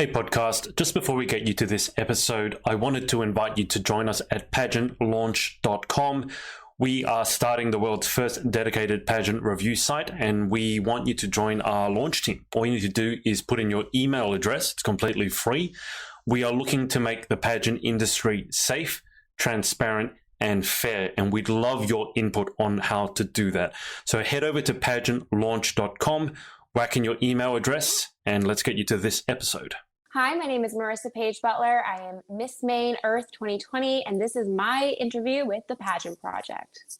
Hey podcast, just before we get you to this episode, I wanted to invite you to join us at pageantlaunch.com. We are starting the world's first dedicated pageant review site, and we want you to join our launch team. All you need to do is put in your email address. It's completely free. We are looking to make the pageant industry safe, transparent, and fair, and we'd love your input on how to do that. So head over to pageantlaunch.com, whack in your email address, and let's get you to this episode. Hi, my name is Marisa Paige Butler. I am Miss Maine Earth 2020, and this is my interview with the Pageant Project.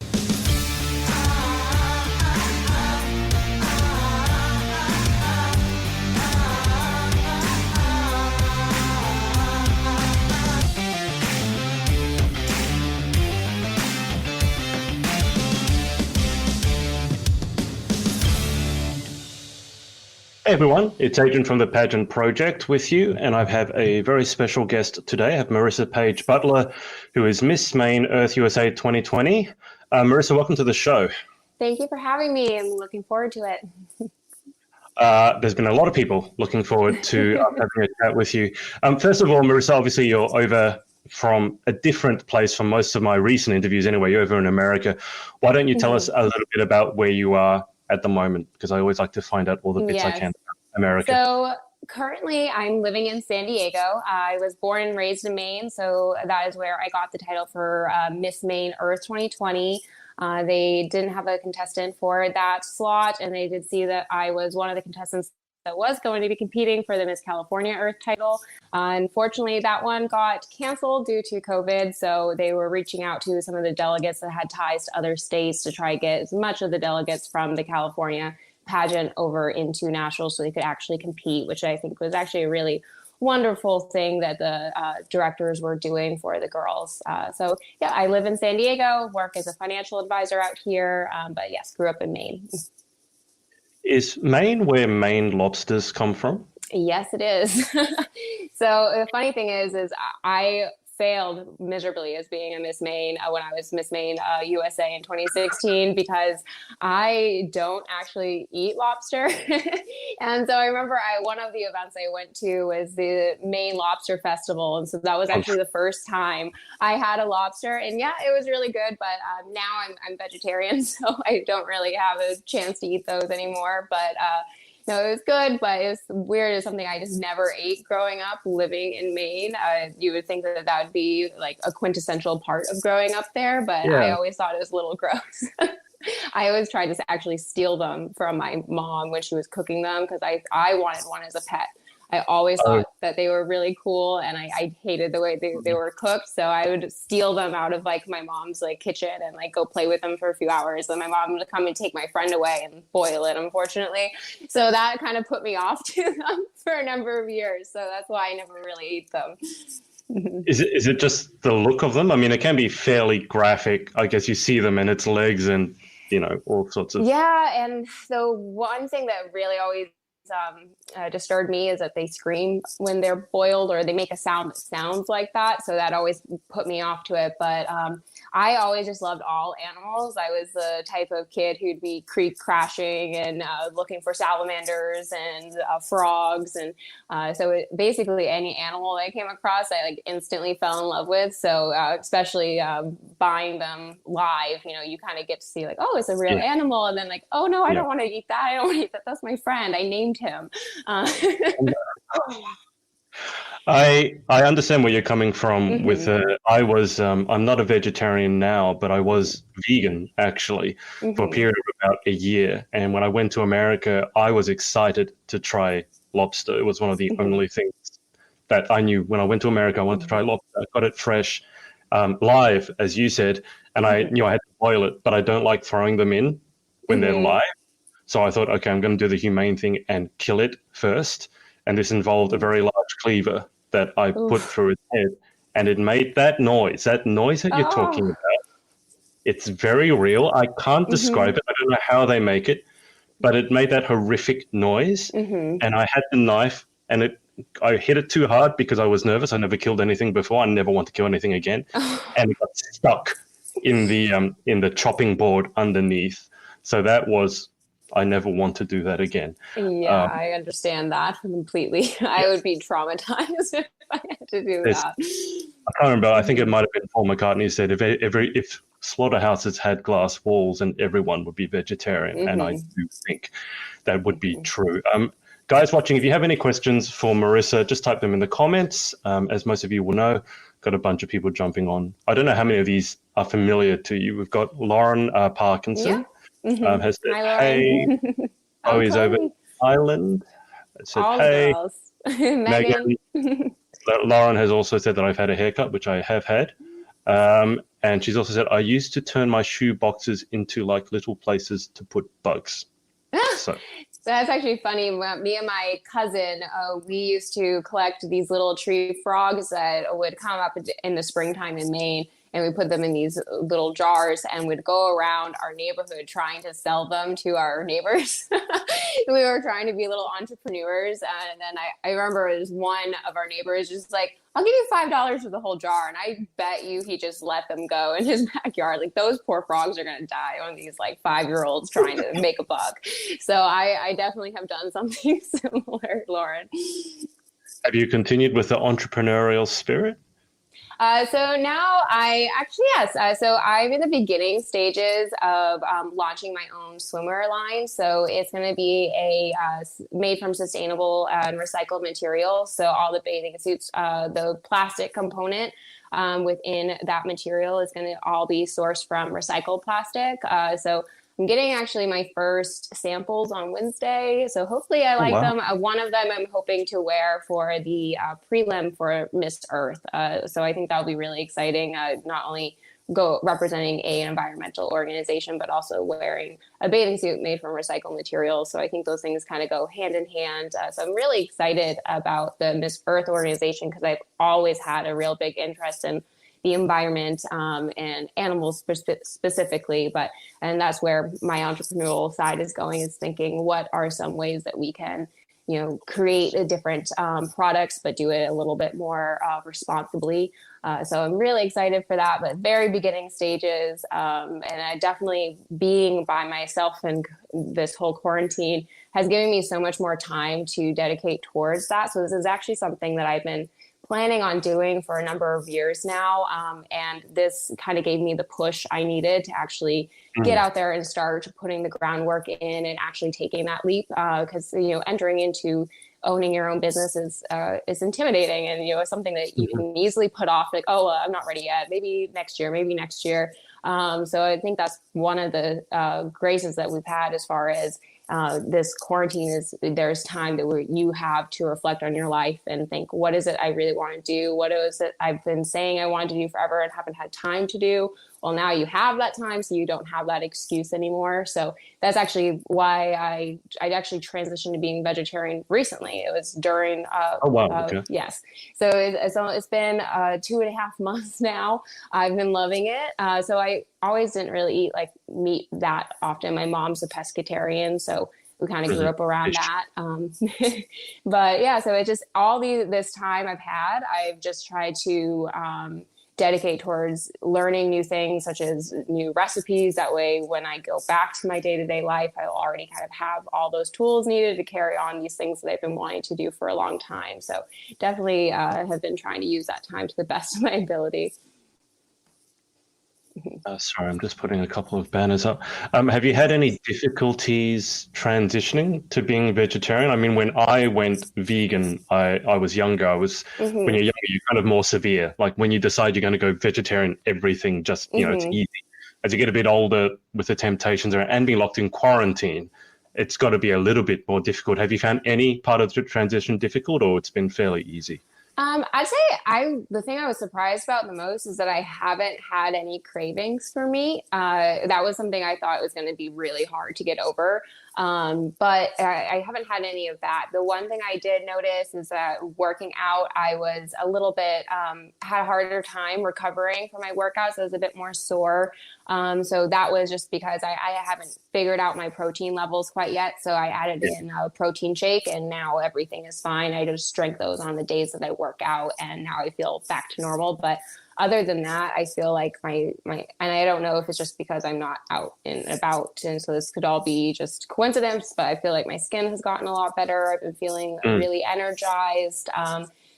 Hey everyone, it's Adrian from the Pageant Project with you, and I have a very special guest today. I have Marisa Paige Butler, who is Miss Maine Earth USA 2020. Marisa, welcome to the show. Thank you for having me. I'm looking forward to it. There's been a lot of people looking forward to having a chat with you. First of all, Marisa, obviously you're over from a different place from most of my recent interviews anyway. You're over in America. Why don't you tell us a little bit about where you are at the moment, because I always like to find out all the bits I can about America. So currently I'm living in San Diego. I was born and raised in Maine, so that is where I got the title for Miss Maine Earth 2020. They didn't have a contestant for that slot, and they did see that I was one of the contestants that was going to be competing for the Miss California Earth title. Unfortunately, that one got canceled due to COVID, so they were reaching out to some of the delegates that had ties to other states to try to get as much of the delegates from the California pageant over into nationals so they could actually compete, which I think was actually a really wonderful thing that the directors were doing for the girls. So yeah, I live in San Diego, work as a financial advisor out here, but yes, grew up in Maine. Is Maine where Maine lobsters come from? Yes, it is. So the funny thing is I failed miserably as being a Miss Maine when I was Miss Maine USA in 2016 because I don't actually eat lobster. And so I remember one of the events I went to was the Maine Lobster Festival. And so that was actually the first time I had a lobster. And yeah, it was really good. But now I'm vegetarian, so I don't really have a chance to eat those anymore. But no, it was good, but it was weird. It's something I just never ate growing up living in Maine. You would think that would be like a quintessential part of growing up there, but yeah. I always thought it was a little gross. I always tried to actually steal them from my mom when she was cooking them because I wanted one as a pet. I always thought that they were really cool, and I hated the way they were cooked. So I would steal them out of like my mom's like kitchen and like go play with them for a few hours. And my mom would come and take my friend away and boil it, unfortunately. So that kind of put me off to them for a number of years. So that's why I never really ate them. Is it just the look of them? I mean, it can be fairly graphic. I guess you see them and its legs and, all sorts of... Yeah, and the one thing that really always disturbed me is that they scream when they're boiled, or they make a sound that sounds like that. So that always put me off to it. But I always just loved all animals. I was the type of kid who'd be creek crashing and looking for salamanders and frogs. And so basically any animal I came across, I like instantly fell in love with. So especially buying them live, you kind of get to see like, oh, it's a real animal. And then like, oh no, I don't want to eat that. I don't want to eat that. That's my friend. I named him. I understand where you're coming from with I'm not a vegetarian now, but I was vegan actually for a period of about a year. And when I went to America, I was excited to try lobster. It was one of the only things that I knew when I went to America. I wanted to try lobster. I got it fresh, live, as you said, and I knew I had to boil it, but I don't like throwing them in when they're live. So I thought, okay, I'm going to do the humane thing and kill it first. And this involved a very large cleaver that I put through its head. And it made that noise that you're talking about. It's very real. I can't describe it. I don't know how they make it, but it made that horrific noise. And I had the knife, and I hit it too hard because I was nervous. I never killed anything before. I never want to kill anything again. And it got stuck in the chopping board underneath. So that was I never want to do that again. Yeah, I understand that completely. I would be traumatized if I had to do that. I can't remember. I think it Mhm. might have been Paul McCartney said if slaughterhouses had glass walls and everyone would be vegetarian, and I Mhm. do think that would be Mhm. true. Guys watching, if you have any questions for Marisa, just type them in the comments. As most of you will know, got a bunch of people jumping on. I don't know how many of these are familiar to you. We've got Lauren Yeah. Parkinson has said, Hi, "Hey, Lauren. Oh, Chloe's over in Chloe. Ireland." It said, All the "Hey, girls. Megan." Megan. Lauren has also said that I've had a haircut, which I have had. And she's also said, I used to turn my shoe boxes into like little places to put bugs. So, That's actually funny. Me and my cousin, we used to collect these little tree frogs that would come up in the springtime in Maine, and we put them in these little jars and would go around our neighborhood trying to sell them to our neighbors. We were trying to be little entrepreneurs, and then I remember it was one of our neighbors just like, I'll give you $5 for the whole jar. And I bet you he just let them go in his backyard. Like those poor frogs are going to die on these like 5-year-olds trying to make a buck. So I definitely have done something similar, Lauren. have you continued with the entrepreneurial spirit? So now I actually, yes. So I'm in the beginning stages of launching my own swimwear line. So it's going to be made from sustainable and recycled materials. So all the bathing suits, the plastic component within that material is going to all be sourced from recycled plastic. So I'm getting actually my first samples on Wednesday. So hopefully I Oh, like wow. them. One of them I'm hoping to wear for the prelim for Miss Earth. So I think that'll be really exciting. Not only go representing an environmental organization, but also wearing a bathing suit made from recycled materials. So I think those things kind of go hand in hand. So I'm really excited about the Miss Earth organization because I've always had a real big interest in the environment and animals specifically. And that's where my entrepreneurial side is going, is thinking what are some ways that we can, create a different products, but do it a little bit more responsibly. So I'm really excited for that, but very beginning stages. And I definitely being by myself and this whole quarantine has given me so much more time to dedicate towards that. So this is actually something that I've been planning on doing for a number of years now. And this kind of gave me the push I needed to actually get out there and start putting the groundwork in and actually taking that leap. Because, entering into owning your own business is intimidating, and, it's something that you can easily put off, like, oh, well, I'm not ready yet. Maybe next year, maybe next year. So I think that's one of the graces that we've had as far as this quarantine is there's time that you have to reflect on your life and think, what is it I really want to do? What is it I've been saying I wanted to do forever and haven't had time to do? Well, now you have that time, so you don't have that excuse anymore. So that's actually why I actually transitioned to being vegetarian recently. It was during Oh, wow. Okay. yes. So it's been 2.5 months now. I've been loving it. So I always didn't really eat like meat that often. My mom's a pescatarian, so we kind of grew up around that. But yeah, so it just this time I've had, I've just tried to dedicate towards learning new things, such as new recipes. That way, when I go back to my day-to-day life, I'll already kind of have all those tools needed to carry on these things that I've been wanting to do for a long time. So definitely have been trying to use that time to the best of my ability. Sorry, I'm just putting a couple of banners up. Have you had any difficulties transitioning to being vegetarian? I mean, when I went vegan, I was younger. When you're younger, you're kind of more severe. Like when you decide you're going to go vegetarian, everything just, it's easy. As you get a bit older with the temptations and being locked in quarantine, it's got to be a little bit more difficult. Have you found any part of the transition difficult, or it's been fairly easy? I'd say the thing I was surprised about the most is that I haven't had any cravings for meat. That was something I thought was going to be really hard to get over. But I haven't had any of that. The one thing I did notice is that working out, I was a little bit, had a harder time recovering from my workouts. I was a bit more sore. So that was just because I haven't figured out my protein levels quite yet. So I added in a protein shake, and now everything is fine. I just drink those on the days that I work out, and now I feel back to normal. But other than that, I feel like my, and I don't know if it's just because I'm not out and about. And so this could all be just coincidence, but I feel like my skin has gotten a lot better. I've been feeling really energized.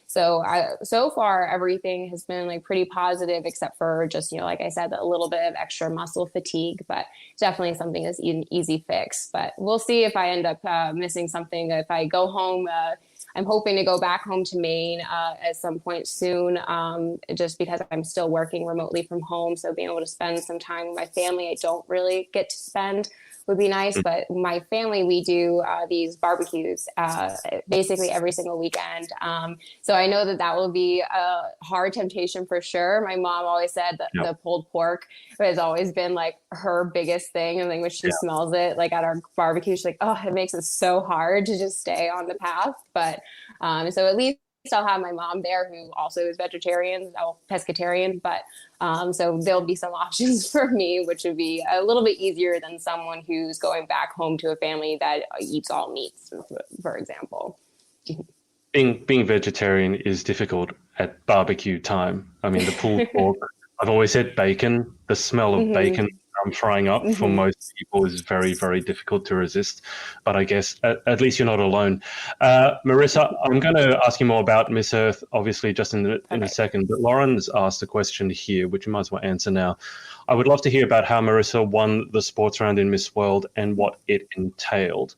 So far everything has been like pretty positive, except for just, like I said, a little bit of extra muscle fatigue, but definitely something that's an easy fix. But we'll see if I end up missing something. If I go home, I'm hoping to go back home to Maine at some point soon, just because I'm still working remotely from home. So being able to spend some time with my family, I don't really get to spend, would be nice. But my family, we do these barbecues basically every single weekend. So I know that will be a hard temptation for sure. My mom always said that the pulled pork has always been like her biggest thing. And then when she smells it, like at our barbecue, she's like, oh, it makes it so hard to just stay on the path. But so at least I'll have my mom there, who also is pescatarian, but so there'll be some options for me, which would be a little bit easier than someone who's going back home to a family that eats all meats, for example. Being vegetarian is difficult at barbecue time. I mean, the pulled pork, I've always said bacon, the smell of bacon frying up for most people is very, very difficult to resist. But I guess at least you're not alone. Marisa, I'm going to ask you more about Miss Earth, obviously, just in a second. But Lauren's asked a question here, which you might as well answer now. I would love to hear about how Marisa won the sports round in Miss World and what it entailed.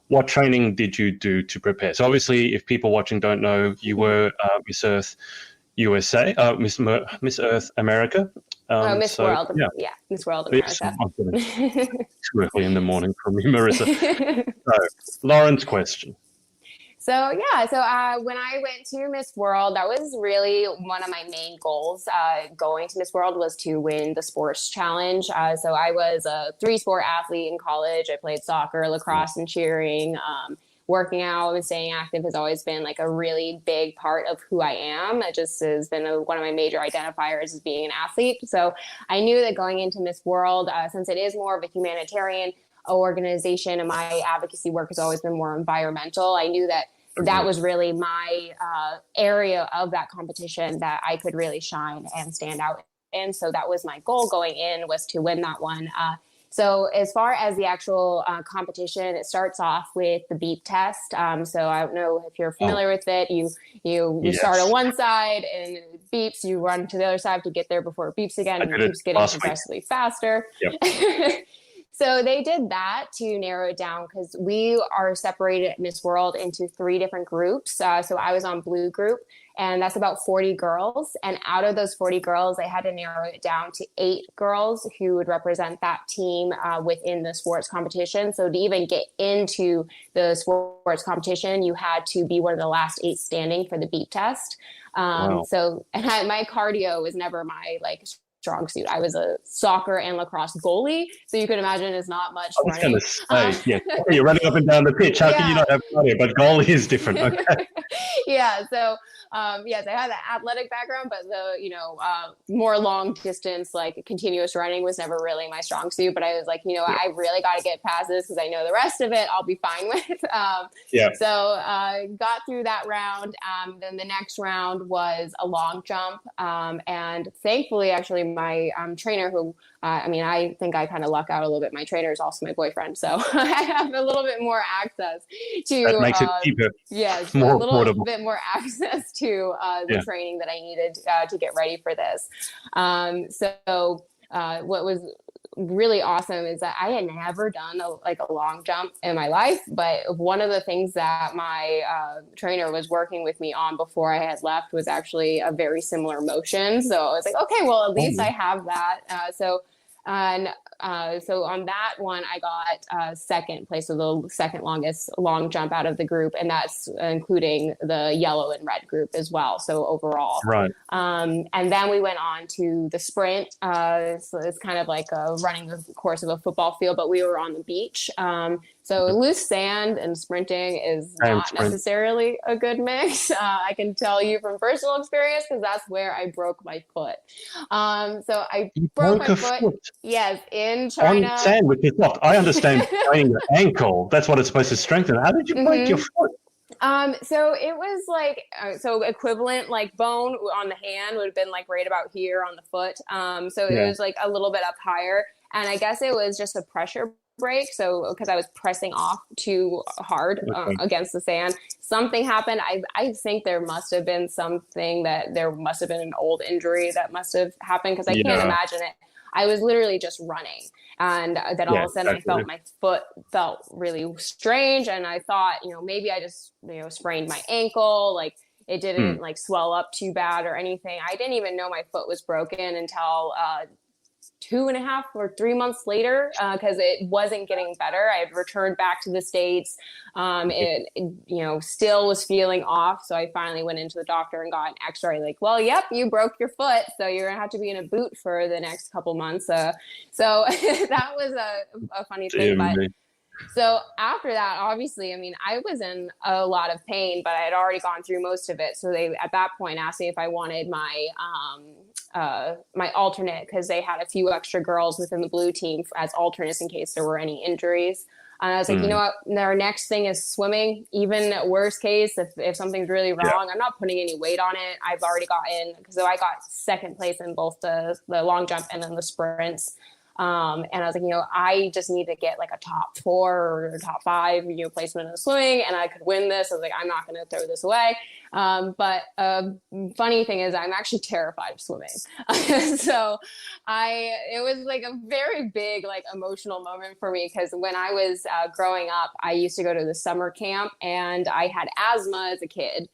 What training did you do to prepare? So obviously, if people watching don't know, you were Miss Earth USA, Miss Earth America. Miss World. Yeah, Miss World America. Too early in the morning for me, Marisa. So, Lauren's question. So when I went to Miss World, that was really one of my main goals. Going to Miss World was to win the sports challenge. So I was a 3-sport athlete in college. I played soccer, lacrosse, and cheering. Working out and staying active has always been like a really big part of who I am. It just has been one of my major identifiers as being an athlete. So I knew that going into Miss World, since it is more of a humanitarian organization and my advocacy work has always been more environmental, I knew that was really my area of that competition that I could really shine and stand out in. So that was my goal going in, was to win that one. So as far as the actual competition, it starts off with the beep test. So I don't know if you're familiar with it. You start on one side and it beeps. You run to the other side to get there before it beeps again, and it keeps getting progressively faster. Yep. So they did that to narrow it down, because we are separated at Miss World into 3 different groups. So I was on blue group, and that's about 40 girls. And out of those 40 girls, they had to narrow it down to 8 girls who would represent that team within the sports competition. So to even get into the sports competition, you had to be one of the last 8 standing for the beep test. Wow. My cardio was never my strong suit. I was a soccer and lacrosse goalie, so you can imagine it's not much running. You're running up and down the pitch. How can you not have cardio? But goalie is different. Okay. Yes, I had that athletic background, but the more long distance, like continuous running, was never really my strong suit. But I was like, I really got to get past this, because I know the rest of it I'll be fine with. So got through that round. Then the next round was a long jump, and thankfully, actually, my trainer, who I think I kind of luck out a little bit. My trainer is also my boyfriend, so I have a little bit more access to. That makes it cheaper. Yes, more a little affordable. Bit more access to the training that I needed to get ready for this. What was really awesome is that I had never done a long jump in my life, but one of the things that my trainer was working with me on before I had left was actually a very similar motion. So I was like, okay, well, at least I have that. So on that one, I got second place, so the second longest long jump out of the group, and that's including the yellow and red group as well. So overall, right. And then we went on to the sprint. So it's kind of like running the course of a football field, but we were on the beach. So loose sand and sprinting is not necessarily a good mix. I can tell you from personal experience, because that's where I broke my foot. So I broke my foot. Yes, in China. On sand, which is soft. I understand spraining your ankle. That's what it's supposed to strengthen. How did you break your foot? So it was like, so equivalent, like bone on the hand would have been like right about here on the foot. So it Yeah. was like a little bit up higher. And I guess it was just a pressure break. So because I was pressing off too hard Okay. against the sand, something happened. I think there must have been something that there must have been an old injury that must have happened because I can't Yeah. imagine it. I was literally just running. And then all Yeah. of a sudden I Exactly. felt my foot felt really strange. And I thought, maybe I just, sprained my ankle. Like it Hmm. didn't like swell up too bad or anything. I didn't even know my foot was broken until 2.5 or 3 months later because it wasn't getting better. I had returned back to the States. Still was feeling off. So I finally went into the doctor and got an x-ray like, well, yep, you broke your foot. So you're going to have to be in a boot for the next couple months. So that was a funny thing. Dear But me. so after that, obviously, I mean, I was in a lot of pain, but I had already gone through most of it. So they, at that point, asked me if I wanted my alternate because they had a few extra girls within the blue team as alternates in case there were any injuries. And I was like, you know Hmm. what? Our next thing is swimming. Even at worst case, if something's really Yeah. wrong, I'm not putting any weight on it. I've already gotten because I got second place in both the long jump and then the sprints. And I was like, I just need to get like a top 4 or top 5, placement in the swimming, and I could win this. I was like, I'm not going to throw this away. But funny thing is, I'm actually terrified of swimming. So it was like a very big, like emotional moment for me because when I was growing up, I used to go to the summer camp, and I had asthma as a kid.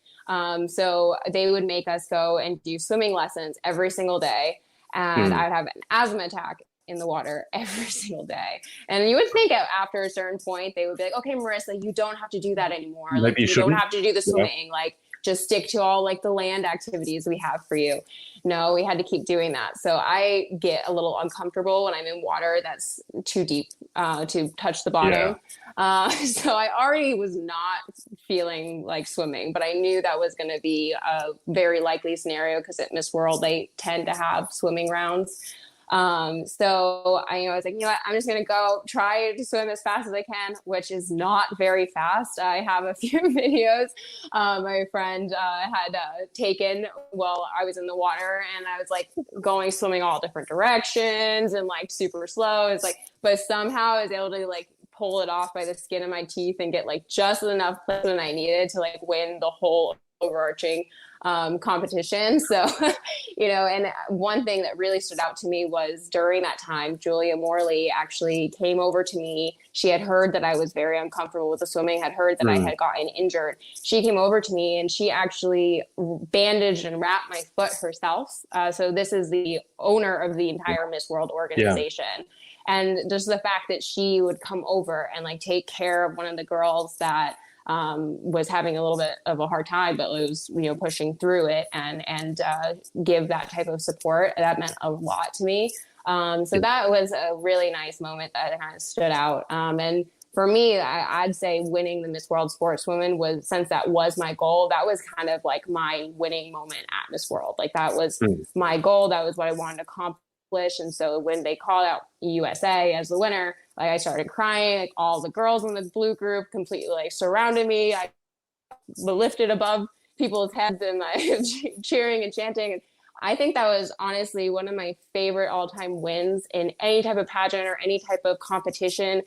So they would make us go and do swimming lessons every single day. And Hmm. I would have an asthma attack in the water every single day. And you would think after a certain point, they would be like, okay, Marissa, you don't have to do that anymore. Like, Maybe you you don't shouldn't. have to do the Yeah. swimming. Like, just stick to all like the land activities we have for you. No, we had to keep doing that. So I get a little uncomfortable when I'm in water that's too deep to touch the Yeah. bottom. So I already was not feeling like swimming, but I knew that was going to be a very likely scenario because at Miss World, they tend to have swimming rounds. So I was like, I'm just going to go try to swim as fast as I can, which is not very fast. I have a few videos my friend had taken while I was in the water, and I was like swimming all different directions and like super slow. It's like, but somehow I was able to like pull it off by the skin of my teeth and get like just enough placement I needed to like win the whole overarching competition. So, and one thing that really stood out to me was during that time, Julia Morley actually came over to me. She had heard that I was very uncomfortable with the swimming, had heard that I Hmm. had gotten injured. She came over to me and she actually bandaged and wrapped my foot herself. So this is the owner of the entire Miss World Yeah. organization. And just the fact that she would come over and like take care of one of the girls that was having a little bit of a hard time, but was pushing through it and give that type of support. That meant a lot to me. So that was a really nice moment that kind of stood out. And for me, I'd say winning the Miss World Sportswoman was, since that was my goal, that was kind of like my winning moment at Miss World. Like that was Hmm. my goal. That was what I wanted to accomplish. And so when they called out USA as the winner, like I started crying. Like all the girls in the blue group completely like surrounded me. I lifted above people's heads and like cheering and chanting. And I think that was honestly one of my favorite all-time wins in any type of pageant or any type of competition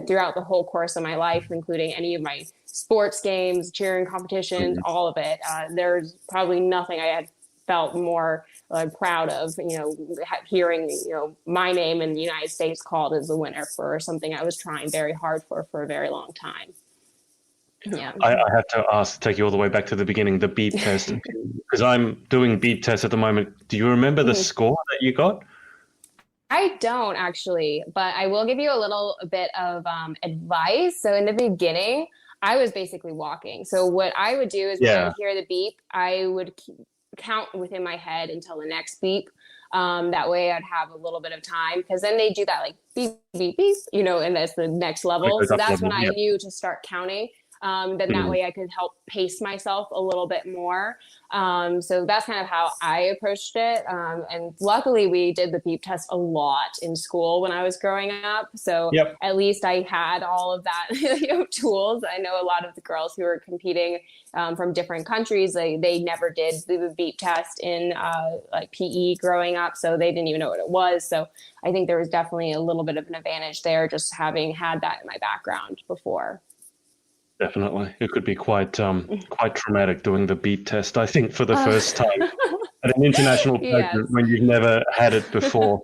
throughout the whole course of my life, including any of my sports games, cheering competitions, Hmm. all of it. There's probably nothing I had felt more proud of, hearing, my name in the United States called as the winner for something I was trying very hard for a very long time. Yeah. I have to take you all the way back to the beginning, the beep test, because I'm doing beep tests at the moment. Do you remember the score that you got? I don't actually, but I will give you a little bit of advice. So in the beginning, I was basically walking. So what I would do is when I Yeah. would hear the beep, I would count within my head until the next beep. That way I'd have a little bit of time because then they do that like beep, beep, beep, and that's the next It level. goes So up that's when level. I Yeah. knew to start counting. then that way I could help pace myself a little bit more. So that's kind of how I approached it. And luckily we did the beep test a lot in school when I was growing up. So Yep. at least I had all of that tools. I know a lot of the girls who were competing from different countries, they never did the beep test in like PE growing up. So they didn't even know what it was. So I think there was definitely a little bit of an advantage there, just having had that in my background before. Definitely. It could be quite traumatic doing the beep test, I think, for the first time at an international Yes. pageant when you've never had it before.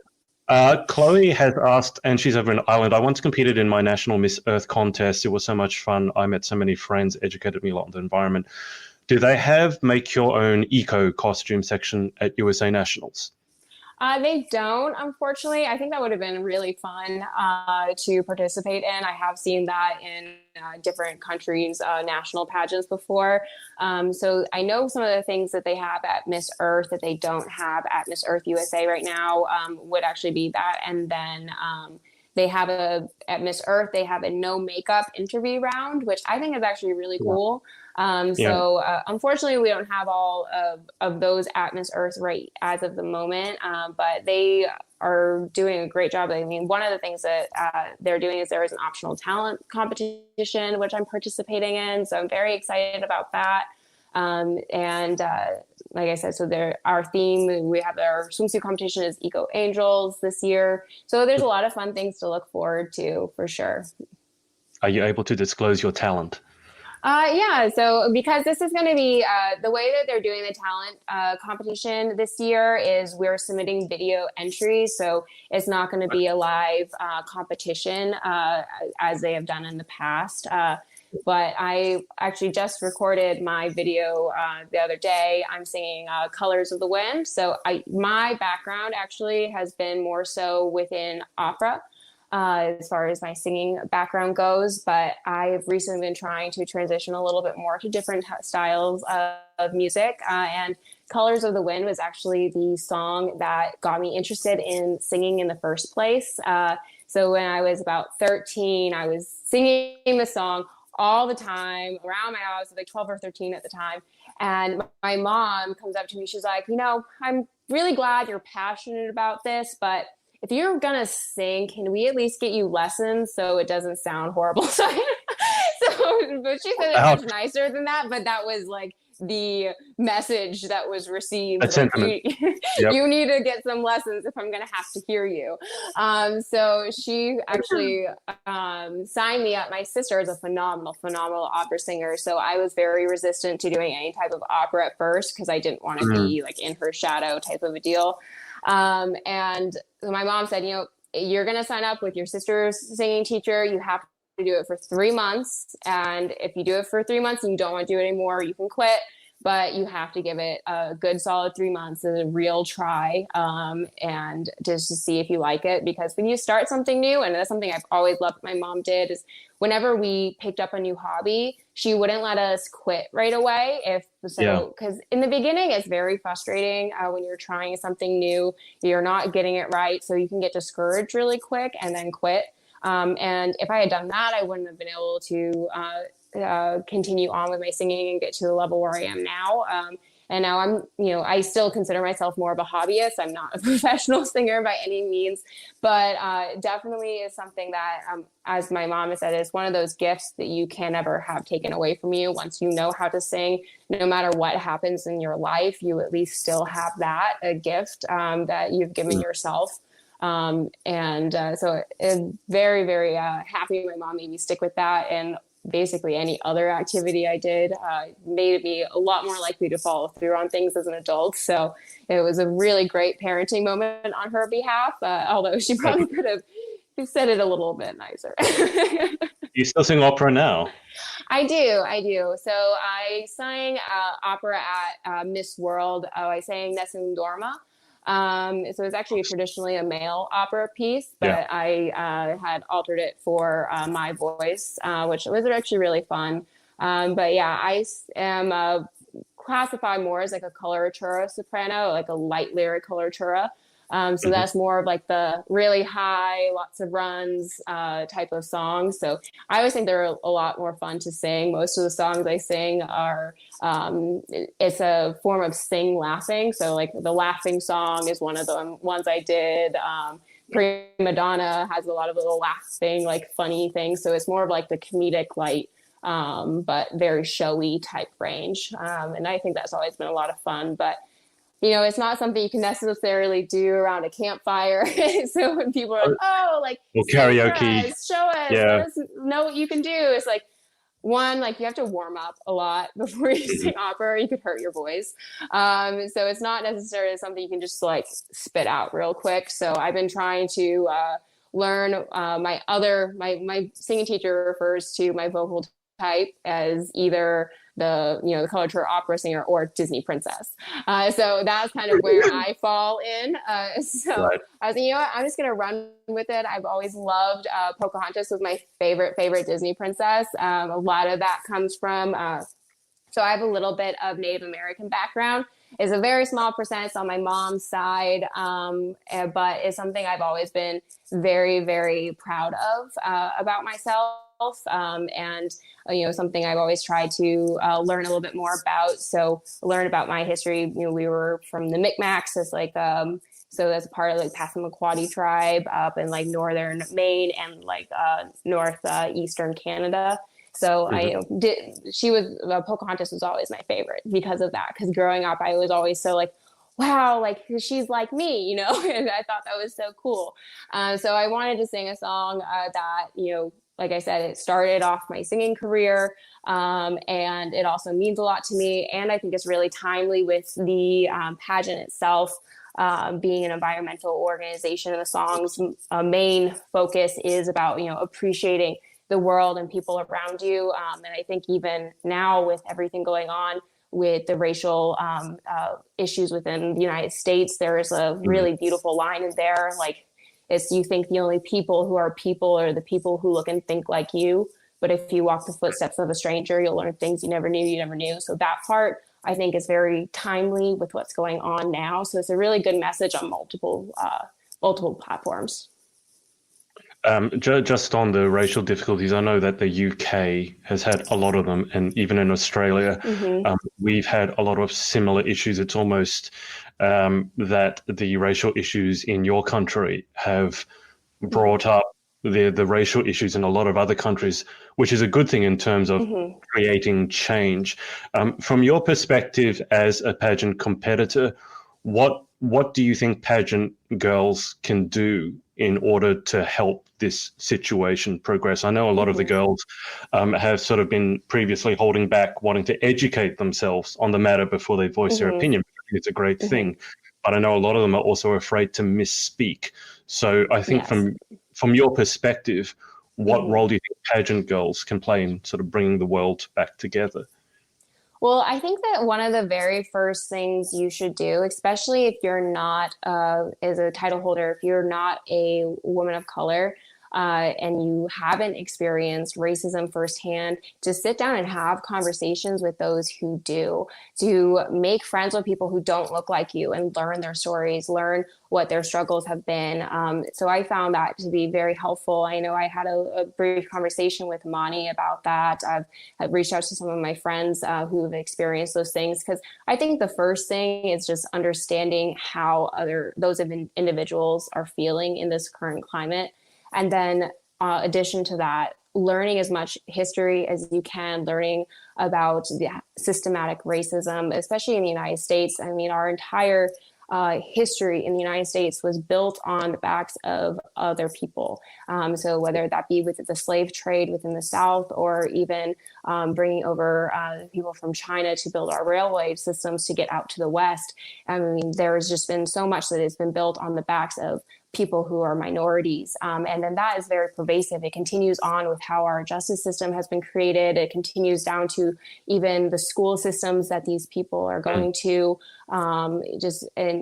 Chloe has asked, and she's over in Ireland, I once competed in my national Miss Earth contest. It was so much fun. I met so many friends, educated me a lot on the environment. Do they have make your own eco costume section at USA Nationals? They don't, unfortunately. I think that would have been really fun to participate in. I have seen that in different countries' national pageants before. So I know some of the things that they have at Miss Earth that they don't have at Miss Earth USA right now would actually be that. And then they have at Miss Earth, they have a no makeup interview round, which I think is actually really cool. So unfortunately, we don't have all of those at Miss Earth right as of the moment, but they are doing a great job. I mean, one of the things that they're doing is there is an optional talent competition, which I'm participating in. So I'm very excited about that. Like I said, so our theme, we have our swimsuit competition is Eco Angels this year. So there's a lot of fun things to look forward to for sure. Are you able to disclose your talent? Yeah, so because this is going to be the way that they're doing the talent competition this year is we're submitting video entries. So it's not going to be a live competition as they have done in the past. But I actually just recorded my video the other day. I'm singing Colors of the Wind. So my background actually has been more so within opera. As far as my singing background goes, but I've recently been trying to transition a little bit more to different styles of music. And Colors of the Wind was actually the song that got me interested in singing in the first place. So when I was about 13, I was singing the song all the time around my house, like 12 or 13 at the time. And my mom comes up to me, she's like, I'm really glad you're passionate about this, but if you're gonna sing, can we at least get you lessons so it doesn't sound horrible? But she said it much nicer than that. But that was like the message that was received. Like, you need to get some lessons if I'm gonna have to hear you. So she actually signed me up. My sister is a phenomenal opera singer. So I was very resistant to doing any type of opera at first because I didn't want to be like in her shadow type of a deal. And my mom said, you're going to sign up with your sister's singing teacher. You have to do it for 3 months. And if you do it for 3 months and you don't want to do it anymore, you can quit, but you have to give it a good solid 3 months as a real try. And just to see if you like it, because when you start something new, and that's something I've always loved my mom did, is whenever we picked up a new hobby, she wouldn't let us quit right away. Because in the beginning, it's very frustrating when you're trying something new, you're not getting it right. So you can get discouraged really quick and then quit. And if I had done that, I wouldn't have been able to continue on with my singing and get to the level where I am now. And now I'm, I still consider myself more of a hobbyist. I'm not a professional singer by any means, but definitely is something that, as my mom has said, is one of those gifts that you can never have taken away from you. Once you know how to sing, no matter what happens in your life, you at least still have a gift that you've given yourself. So I'm very, very happy my mom made me stick with that. And basically any other activity I did made me a lot more likely to follow through on things as an adult. So it was a really great parenting moment on her behalf, although she probably could have said it a little bit nicer. You still sing opera now? I do. So I sang opera at Miss World. I sang Nessun Dorma. So it's actually traditionally a male opera piece, but I had altered it for my voice, which was actually really fun. But yeah, I am classified more as like a coloratura soprano, like a light lyric coloratura. So that's more of like the really high, lots of runs type of songs. So I always think they're a lot more fun to sing. Most of the songs I sing are, it's a form of sing laughing. So like the laughing song is one of the ones I did. Prima Donna has a lot of little laughing, like funny things. So it's more of like the comedic light, but very showy type range. And I think that's always been a lot of fun. But it's not something you can necessarily do around a campfire. So when people are like, oh, like, Or sing for karaoke. us, show us, Yeah. let us know what you can do. It's like, one, like you have to warm up a lot before you sing opera, you could hurt your voice. So it's not necessarily something you can just like spit out real quick. So I've been trying to learn my singing teacher refers to my vocal type as either the colored tour opera singer or Disney princess. So that's kind of where I fall in. So Right. I was like, what? I'm just going to run with it. I've always loved Pocahontas was my favorite Disney princess. A lot of that comes from, so I have a little bit of Native American background. It's a very small percent on my mom's side, but it's something I've always been very, very proud of about myself. And something I've always tried to learn a little bit more about. So learn about my history. We were from the Micmacs. It's like so that's part of like Passamaquoddy tribe up in like northern Maine and like northeastern Canada. So Pocahontas was always my favorite because of that. Because growing up, I was always so like, wow, like she's like me, and I thought that was so cool. So I wanted to sing a song that, like I said, it started off my singing career, and it also means a lot to me. And I think it's really timely with the pageant itself. Being an environmental organization, and the song's main focus is about, appreciating the world and people around you. And I think even now with everything going on with the racial issues within the United States, there is a really beautiful line in there. Like, you think the only people who are people are the people who look and think like you. But if you walk the footsteps of a stranger, you'll learn things you never knew. So that part, I think, is very timely with what's going on now. So it's a really good message on multiple platforms. Just on the racial difficulties, I know that the UK has had a lot of them, and even in Australia, we've had a lot of similar issues. It's almost that the racial issues in your country have brought up the racial issues in a lot of other countries, which is a good thing in terms of creating change. From your perspective as a pageant competitor, what do you think pageant girls can do in order to help this situation progress? I know a lot of the girls have sort of been previously holding back, wanting to educate themselves on the matter before they voice their opinion. I think it's a great thing. But I know a lot of them are also afraid to misspeak. So I think from your perspective, what role do you think pageant girls can play in sort of bringing the world back together? Well, I think that one of the very first things you should do, especially if you're not, as a title holder, if you're not a woman of color, and you haven't experienced racism firsthand, to sit down and have conversations with those who do, to make friends with people who don't look like you and learn their stories, learn what their struggles have been. So I found that to be very helpful. I know I had a brief conversation with Mani about that. I've reached out to some of my friends who have experienced those things, because I think the first thing is just understanding how those individuals are feeling in this current climate. And then addition to that, learning as much history as you can, learning about the systematic racism, especially in the United States. I mean, our entire history in the United States was built on the backs of other people. So whether that be with the slave trade within the South, or even bringing over people from China to build our railway systems to get out to the West. I mean, there has just been so much that has been built on the backs of people who are minorities. And then that is very pervasive. It continues on with how our justice system has been created. It continues down to even the school systems that these people are going to. And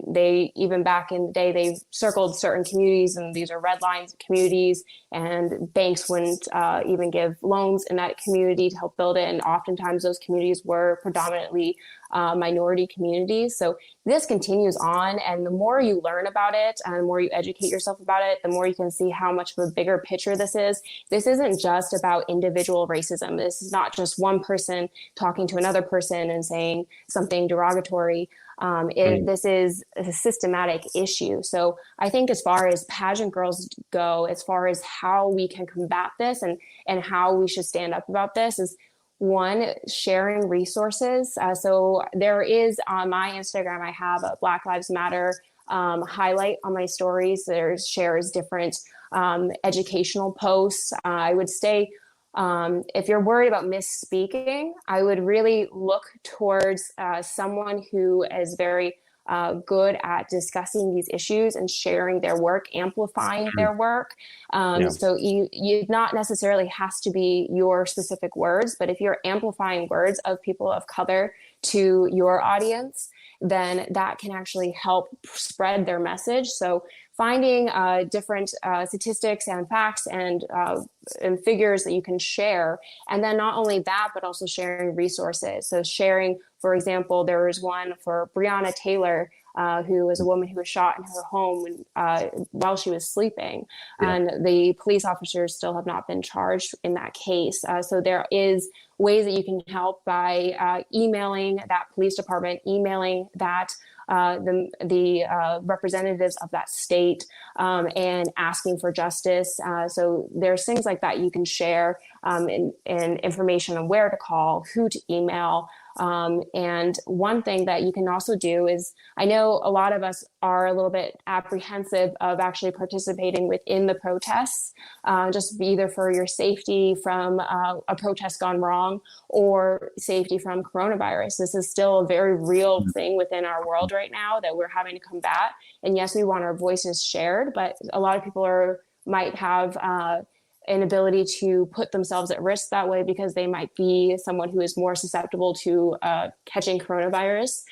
they, even back in the day, they circled certain communities, and these are red lines communities, and banks wouldn't even give loans in that community to help build it. And oftentimes those communities were predominantly minority communities. So this continues on, and the more you learn about it and the more you educate yourself about it, the more you can see how much of a bigger picture this is. This isn't just about individual racism. This is not just one person talking to another person and saying something derogatory. This is a systematic issue. So I think as far as pageant girls go, as far as how we can combat this and how we should stand up about this is, one, sharing resources. So there is on my Instagram, I have a Black Lives Matter highlight on my stories. There's shares different educational posts. I would say, if you're worried about misspeaking, I would really look towards someone who is very good at discussing these issues and sharing their work, amplifying their work. So you not necessarily has to be your specific words, but if you're amplifying words of people of color to your audience, then that can actually help spread their message. So finding different statistics and facts and figures that you can share. And then not only that, but also sharing resources. So sharing, for example, there was one for Breonna Taylor, who was a woman who was shot in her home while she was sleeping. And the police officers still have not been charged in that case. So there is ways that you can help by emailing that police department, emailing that the representatives of that state, and asking for justice. So there's things like that you can share, and information on where to call, who to email. And one thing that you can also do is, I know a lot of us are a little bit apprehensive of actually participating within the protests, just either for your safety from a protest gone wrong or safety from coronavirus. This is still a very real thing within our world right now that we're having to combat. And yes, we want our voices shared, but a lot of people might have an ability to put themselves at risk that way because they might be someone who is more susceptible to catching coronavirus.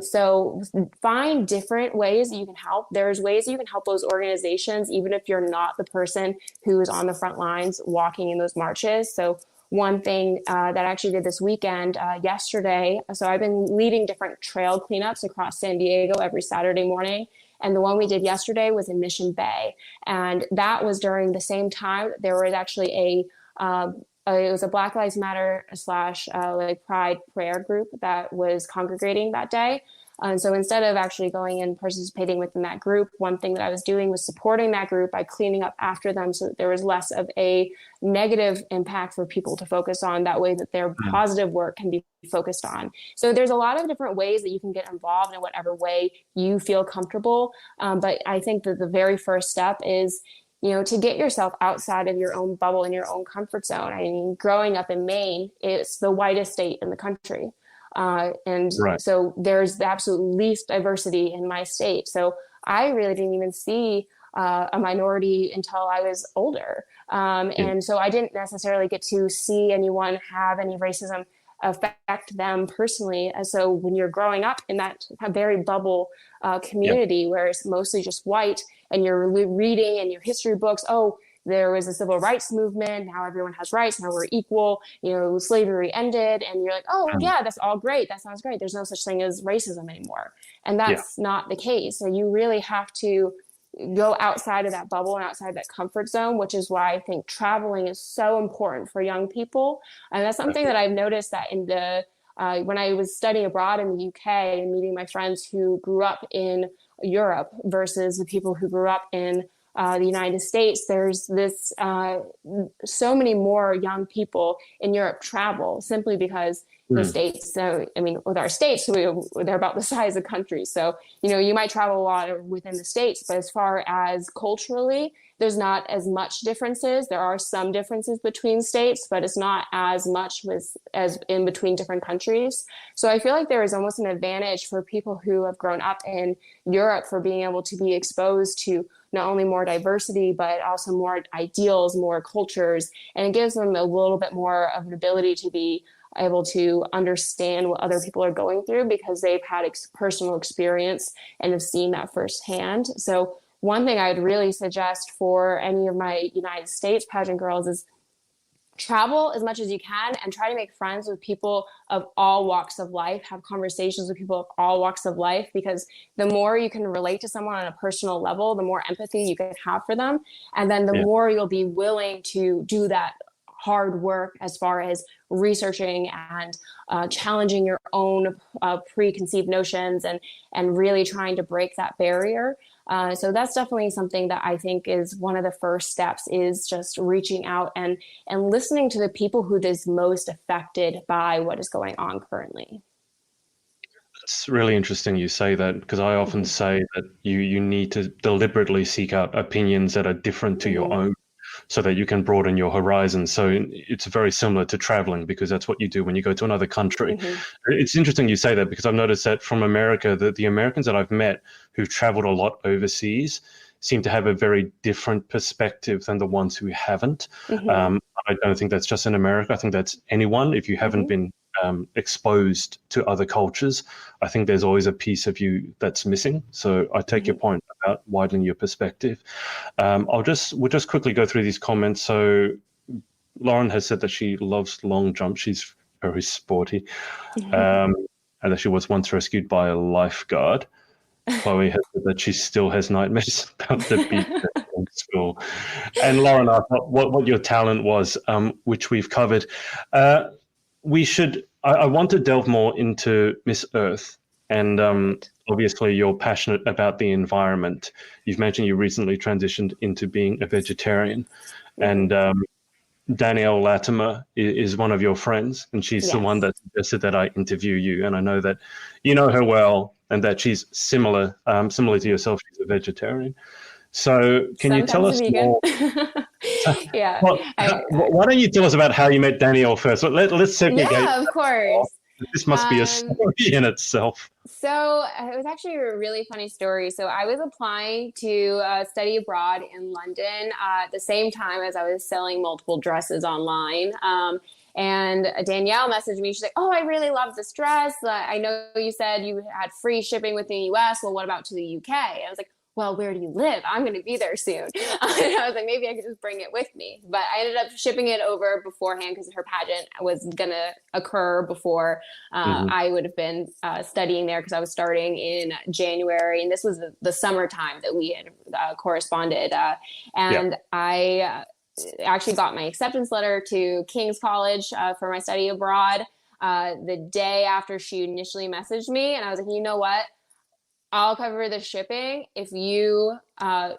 So find different ways that you can help. There's ways that you can help those organizations, even if you're not the person who is on the front lines walking in those marches. So one thing that I actually did this weekend, yesterday, so I've been leading different trail cleanups across San Diego every Saturday morning. And the one we did yesterday was in Mission Bay. And that was during the same time. There was actually it was a Black Lives Matter / like Pride prayer group that was congregating that day. And so instead of actually going and participating within that group, one thing that I was doing was supporting that group by cleaning up after them so that there was less of a negative impact for people to focus on. That way that their positive work can be focused on. So there's a lot of different ways that you can get involved in whatever way you feel comfortable. But I think that the very first step is, to get yourself outside of your own bubble and your own comfort zone. I mean, growing up in Maine, it's the whitest state in the country. So there's the absolute least diversity in my state. So I really didn't even see a minority until I was older. And so I didn't necessarily get to see anyone have any racism affect them personally. And so when you're growing up in that very bubble community where it's mostly just white, and you're reading in your history books, there was a civil rights movement. Now everyone has rights. Now we're equal. Slavery ended. And you're like, yeah, that's all great. That sounds great. There's no such thing as racism anymore. And that's not the case. So you really have to go outside of that bubble and outside that comfort zone, which is why I think traveling is so important for young people. And that's something that I've noticed that in when I was studying abroad in the UK and meeting my friends who grew up in Europe versus the people who grew up in the United States, there's this so many more young people in Europe travel simply because the states. So, I mean, with our states, they're about the size of countries. So, you might travel a lot within the states, but as far as culturally, there's not as much differences. There are some differences between states, but it's not as much as in between different countries. So I feel like there is almost an advantage for people who have grown up in Europe for being able to be exposed to not only more diversity, but also more ideals, more cultures, and it gives them a little bit more of an ability to be able to understand what other people are going through because they've had personal experience and have seen that firsthand. So one thing I'd really suggest for any of my United States pageant girls is travel as much as you can and try to make friends with people of all walks of life, have conversations with people of all walks of life, because the more you can relate to someone on a personal level, the more empathy you can have for them. And then the Yeah. more you'll be willing to do that hard work as far as researching and challenging your own preconceived notions and really trying to break that barrier. So that's definitely something that I think is one of the first steps, is just reaching out and listening to the people who is most affected by what is going on currently. It's really interesting you say that, because I often Mm-hmm. say that you need to deliberately seek out opinions that are different to your Mm-hmm. own, so that you can broaden your horizons. So it's very similar to traveling, because that's what you do when you go to another country. Mm-hmm. It's interesting you say that, because I've noticed that from America, that the Americans that I've met who've traveled a lot overseas seem to have a very different perspective than the ones who haven't. Mm-hmm. I don't think that's just in America. I think that's anyone. If you haven't Mm-hmm. been exposed to other cultures, I think there's always a piece of you that's missing. So I take your Mm-hmm. point about widening your perspective. We'll just quickly go through these comments. So Lauren has said that she loves long jump. She's very sporty, um, and that she was once rescued by a lifeguard. Chloe has said that she still has nightmares about the beach at school. And Lauren asked what your talent was, which we've covered. Uh, we should. I want to delve more into Miss Earth, and Perfect. obviously you're passionate about the environment. You've mentioned you recently transitioned into being a vegetarian, Mm-hmm. and Danielle Latimer is one of your friends, and she's the one Yes. that suggested that I interview you. And I know that you know her well, and that she's similar to Mm-hmm. yourself. She's a vegetarian. So, can you tell Sometimes a us vegan. more? Yeah. Well, why don't you tell us about how you met Danielle first? Let's segregate. Yeah, of course. This must be a Um, story in itself. So it was actually a really funny story. So I was applying to study abroad in London at the same time as I was selling multiple dresses online. And Danielle messaged me. She's like, "Oh, I really love this dress. I know you said you had free shipping within the US. Well, what about to the UK?" I was like, "Well, where do you live? I'm going to be there soon." And I was like, maybe I could just bring it with me. But I ended up shipping it over beforehand because her pageant was going to occur before Mm-hmm. I would have been studying there, because I was starting in January. And this was the summertime that we had corresponded. Yeah. And I actually got my acceptance letter to King's College for my study abroad the day after she initially messaged me. And I was like, you know what? I'll cover the shipping if you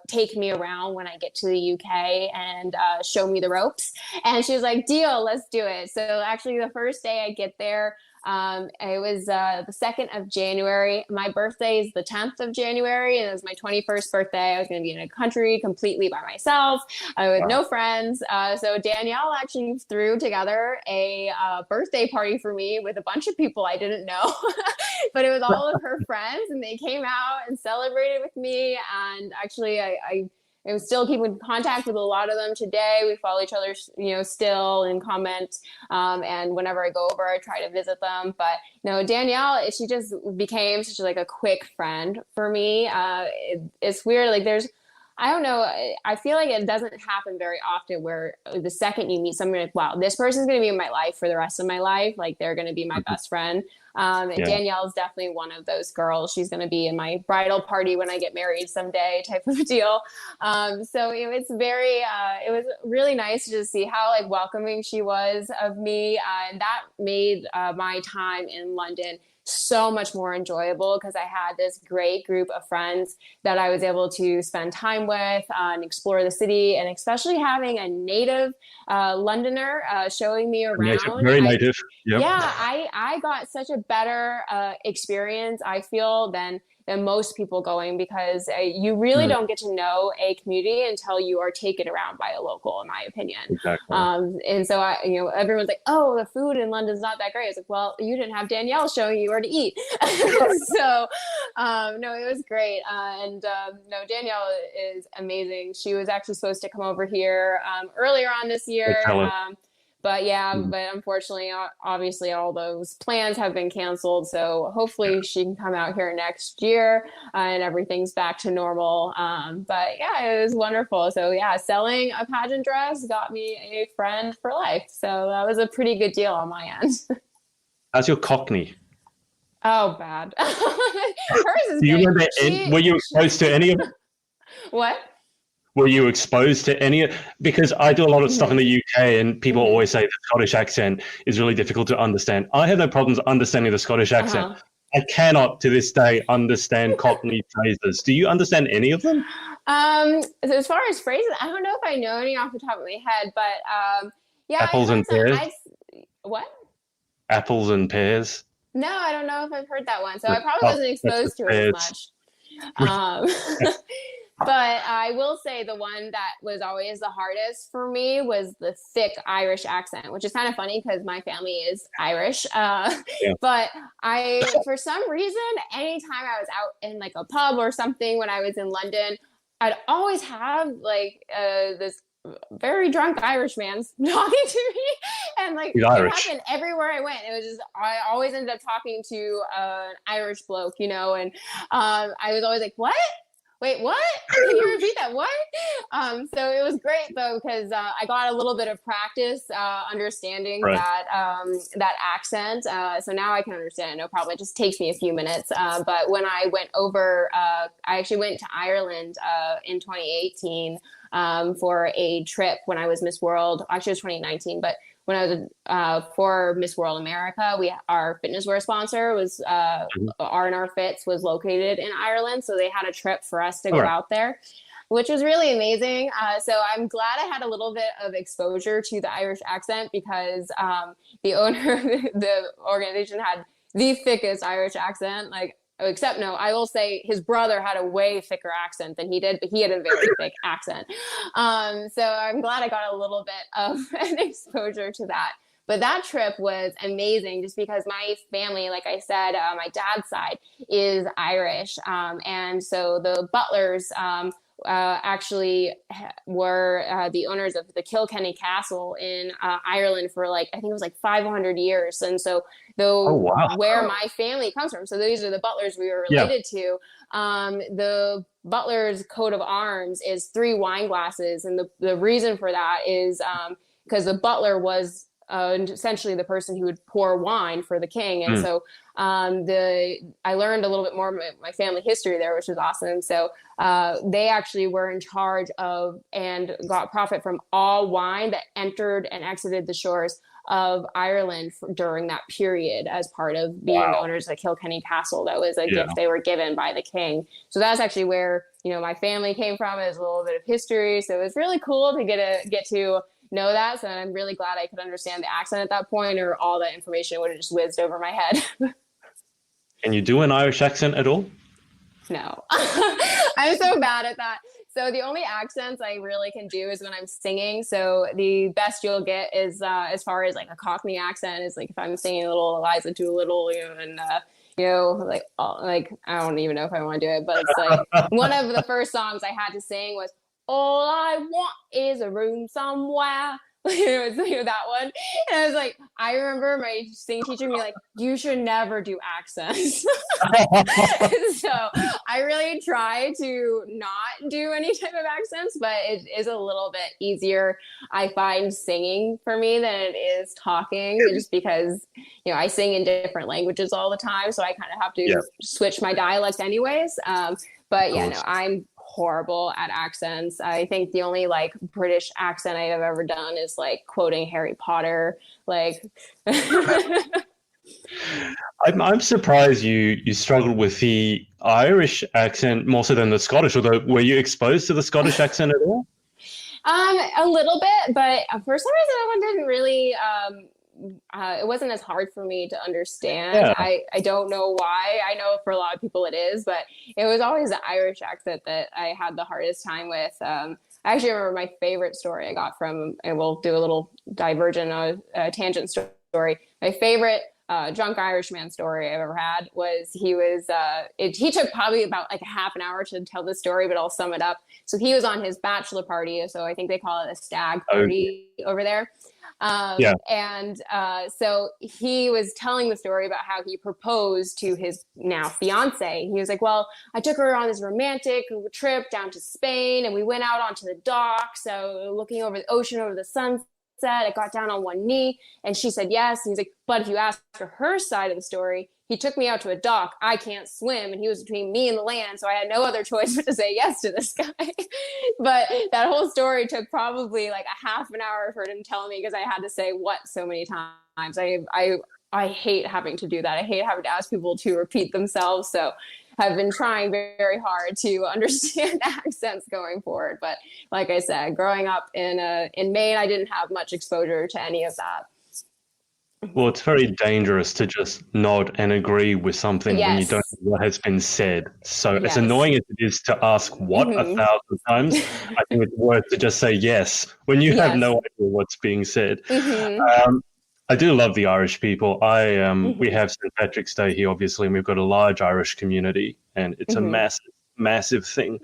take me around when I get to the UK and show me the ropes. And she was like, "Deal, let's do it." So actually, the first day I get there, it was the 2nd of January. My birthday is the 10th of January, and it was my 21st birthday. I was going to be in a country completely by myself with Wow. no friends. So Danielle actually threw together a birthday party for me with a bunch of people I didn't know. But it was all of her friends, and they came out and celebrated with me. And actually, I am still keeping contact with a lot of them today. We follow each other, still and comment. And whenever I go over, I try to visit them. But Danielle, she just became such like a quick friend for me. It's weird. Like I don't know. I feel like it doesn't happen very often where the second you meet someone, like, wow, this person's going to be in my life for the rest of my life. Like they're going to be my best friend. And Yeah. Danielle is definitely one of those girls. She's going to be in my bridal party when I get married someday, type of deal. So it's very, it was really nice to just see how like welcoming she was of me. And that made my time in London so much more enjoyable, because I had this great group of friends that I was able to spend time with and explore the city, and especially having a native Londoner showing me Native, around. very native. Yep. Yeah, I got such a better experience, I feel, than most people going, because you really Mm, don't get to know a community until you are taken around by a local, in my opinion. exactly. And so everyone's like, "Oh, the food in London's not that great." I was like, "Well, you didn't have Danielle showing you where to eat." So, no, it was great. No, Danielle is amazing. She was actually supposed to come over here earlier on this Good year. talent. But yeah, Mm. but unfortunately, obviously, all those plans have been canceled. So hopefully, she can come out here next year and everything's back to normal. But yeah, it was wonderful. So yeah, selling a pageant dress got me a friend for life. So that was a pretty good deal on my end. How's your Cockney? Oh, bad. Hers is Do you great. remember? Were you exposed to any of it? What? Were you exposed to any? Because I do a lot of stuff in Hmm. the UK, and people Hmm. always say the Scottish accent is really difficult to understand. I have no problems understanding the Scottish accent. Uh-huh. I cannot, to this day, understand Cockney phrases. Do you understand any of them? So as far as phrases, I don't know if I know any off the top of my head, but yeah, I Apples heard and some. pears. I what? Apples and pears. No, I don't know if I've heard that one. So I That's, probably oh, wasn't that's the exposed to it as pears. much. Um, but I will say the one that was always the hardest for me was the thick Irish accent, which is kind of funny because my family is Irish. Yeah. But for some reason, anytime I was out in like a pub or something when I was in London, I'd always have like this very drunk Irish man talking to me, and like He's it Irish. happened everywhere I went. It was just I always ended up talking to an Irish bloke, and I was always like, "What? Wait, what? Can you repeat that? What?" So it was great though because I got a little bit of practice understanding Right. that accent. So now I can understand it no problem. It just takes me a few minutes. But when I went over, I actually went to Ireland in 2018 for a trip when I was Miss World. Actually, it was 2019, but when I was for Miss World America, our fitness wear sponsor was Mhm. R&R Fits was located in Ireland, so they had a trip for us to All go right. out there, which was really amazing. So I'm glad I had a little bit of exposure to the Irish accent because the owner of the organization had the thickest Irish accent. Like, except no, I will say his brother had a way thicker accent than he did, but he had a very thick accent. So I'm glad I got a little bit of an exposure to that. But that trip was amazing just because my family, like I said, my dad's side is Irish. And so the Butlers actually were the owners of the Kilkenny Castle in Ireland for like, I think it was like 500 years. And so Oh, though wow. where my family comes from, so these are the Butlers we were Yeah. related to, the Butler's coat of arms is three wine glasses. And the reason for that is because the Butler was essentially the person who would pour wine for the king. And Mm. so I learned a little bit more of my family history there, which was awesome. So they actually were in charge of and got profit from all wine that entered and exited the shores of Ireland during that period as part of being Wow. the owners of the Kilkenny Castle. That was a Yeah. gift they were given by the king. So that's actually where, my family came from. Is a little bit of history. So it was really cool to get to know that. So I'm really glad I could understand the accent at that point, or all that information would have just whizzed over my head. Can you do an Irish accent at all? No, I'm so bad at that. So the only accents I really can do is when I'm singing. So the best you'll get is as far as like a Cockney accent is like if I'm singing a little Eliza Doolittle, and like I don't even know if I want to do it, but it's like one of the first songs I had to sing was "All I Want Is a Room Somewhere." It was that one, and I was like, I remember my singing teacher being like, "You should never do accents." So I really try to not do any type of accents, but it is a little bit easier, I find, singing for me than it is talking, just because I sing in different languages all the time, so I kind of have to switch my dialect anyways. But yeah, no, I'm horrible at accents. I think the only like British accent I have ever done is like quoting Harry Potter. Like, I'm surprised you struggled with the Irish accent more so than the Scottish. Although, were you exposed to the Scottish accent at all? a little bit, but for some reason that one didn't really. It wasn't as hard for me to understand. Yeah. I don't know why. I know for a lot of people it is, but it was always the Irish accent that I had the hardest time with. I actually remember my favorite story I got from, and we'll do a little divergent tangent story. My favorite drunk Irishman story I've ever had was he took probably about like a half an hour to tell the story, but I'll sum it up. So he was on his bachelor party. So I think they call it a stag party over there. Yeah. So he was telling the story about how he proposed to his now fiance. He was like, well, I took her on this romantic trip down to Spain, and we went out onto the dock. So looking over the ocean, over the sunset, I got down on one knee, and she said yes. And he's like, but if you ask for her side of the story, he took me out to a dock. I can't swim, and he was between me and the land, so I had no other choice but to say yes to this guy. But that whole story took probably like a half an hour for him to tell me, because I had to say what so many times. I hate having to do that. I hate having to ask people to repeat themselves. So I've been trying very, very hard to understand accents going forward. But like I said, growing up in Maine, I didn't have much exposure to any of that. Well, it's very dangerous to just nod and agree with something when you don't know what has been said. So as annoying as it is to ask what 1,000 times, I think it's worth to just say yes when you have no idea what's being said. I do love the Irish people. We have St. Patrick's Day here, obviously, and we've got a large Irish community, and it's a massive, massive thing.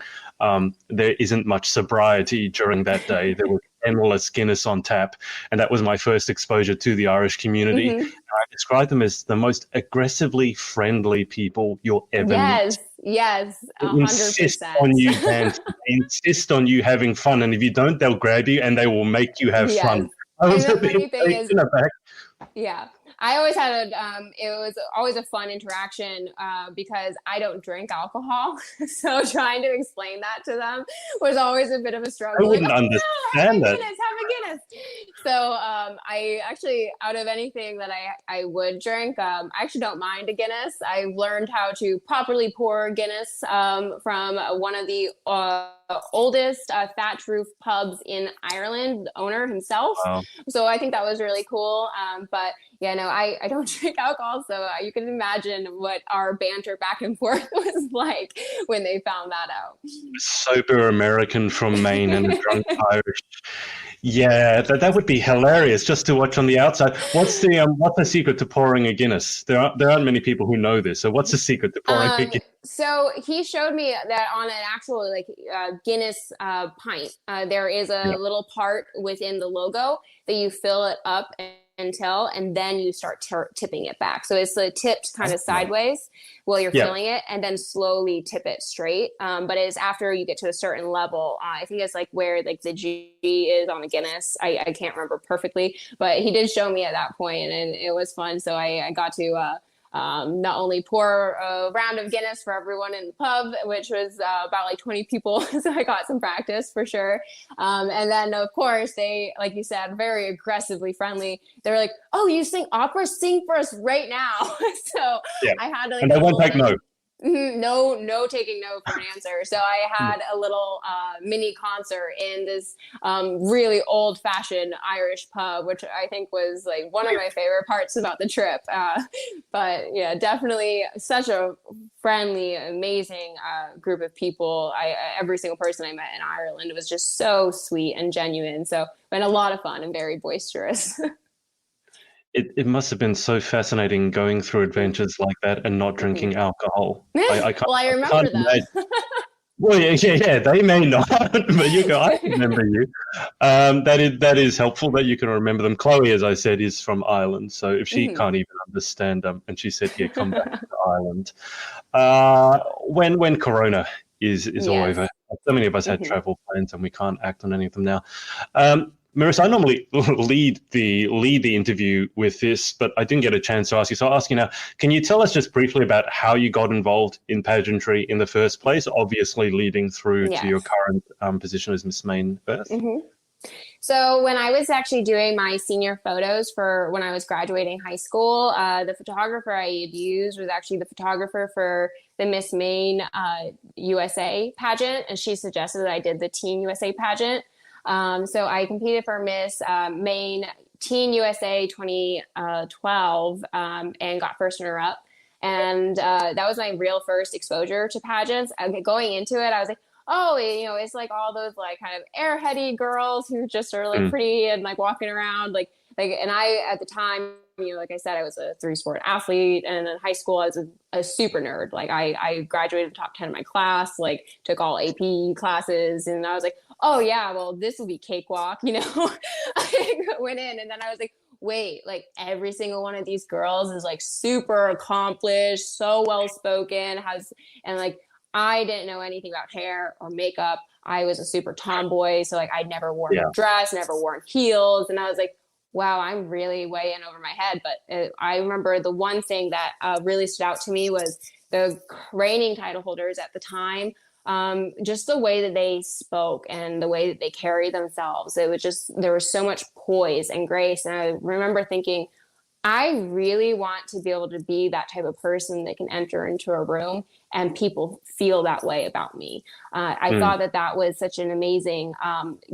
There isn't much sobriety during that day. There was endless Guinness on tap, and that was my first exposure to the Irish community. I describe them as the most aggressively friendly people you'll ever meet. Yes, 100%. Insist on you dancing, insist on you having fun, and if you don't, they'll grab you and they will make you have fun. I was and the funny thing is, I always had it was always a fun interaction because I don't drink alcohol. So trying to explain that to them was always a bit of a struggle. I wouldn't understand that. Have a Guinness. So I actually, out of anything that I would drink, I actually don't mind a Guinness. I learned how to properly pour Guinness from one of the oldest thatch roof pubs in Ireland, the owner himself. Wow. So I think that was really cool. But yeah, no, I don't drink alcohol, so you can imagine what our banter back and forth was like when they found that out. Sober American from Maine and a drunk Irish. Yeah, that would be hilarious just to watch on the outside. What's the secret to pouring a Guinness? There aren't many people who know this. So what's the secret to pouring a Guinness? So he showed me that on an actual Guinness pint, there is a little part within the logo that you fill it up and then you start tipping it back. So it's tipped kind of sideways while you're filling it, and then slowly tip it straight. But it's after you get to a certain level. I think it's like where like the G is on the Guinness. I can't remember perfectly, but he did show me at that point, and it was fun. So I got to not only pour a round of Guinness for everyone in the pub, which was about like 20 people. So I got some practice for sure. And then of course they, like you said, very aggressively friendly. They're like, oh, you sing opera? Sing for us right now. So I had to like, and I won't take no. No taking no for an answer. So I had a little mini concert in this really old fashioned Irish pub, which I think was like one of my favorite parts about the trip. But yeah, definitely such a friendly, amazing group of people. Every single person I met in Ireland was just so sweet and genuine. So been a lot of fun and very boisterous. It must have been so fascinating going through adventures like that and not drinking alcohol. I remember them. Well, yeah, they may not, but you go, I remember you. That is helpful that you can remember them. Chloe, as I said, is from Ireland, so if she can't even understand them, and she said, yeah, come back to Ireland. When Corona is all over, so many of us had travel plans and we can't act on any of them now. Marisa, I normally lead the interview with this, but I didn't get a chance to ask you. So I'll ask you now, can you tell us just briefly about how you got involved in pageantry in the first place, obviously leading through to your current position as Miss Maine Earth? So when I was actually doing my senior photos for when I was graduating high school, the photographer I had used was actually the photographer for the Miss Maine USA pageant, and she suggested that I did the Teen USA pageant. So I competed for Miss Maine Teen USA 2012 and got first runner-up. And that was my real first exposure to pageants. Going into it, I was like, oh, it's like all those like kind of airheady girls who just are like pretty and like walking around. Like Like, and I, at the time, like I said, I was a 3-sport athlete, and in high school, I was a super nerd. Like I graduated top 10 in my class, like took all AP classes, and I was like, oh yeah, well, this will be cakewalk, I went in, and then I was like, wait, like every single one of these girls is like super accomplished, so well spoken, and like I didn't know anything about hair or makeup. I was a super tomboy, so like I'd never worn a dress, never worn heels, and I was like, wow, I'm really way in over my head. But I remember the one thing that really stood out to me was the reigning title holders at the time. Just the way that they spoke and the way that they carried themselves. It was just, there was so much poise and grace. And I remember thinking, I really want to be able to be that type of person that can enter into a room and people feel that way about me. I thought that that was such an amazing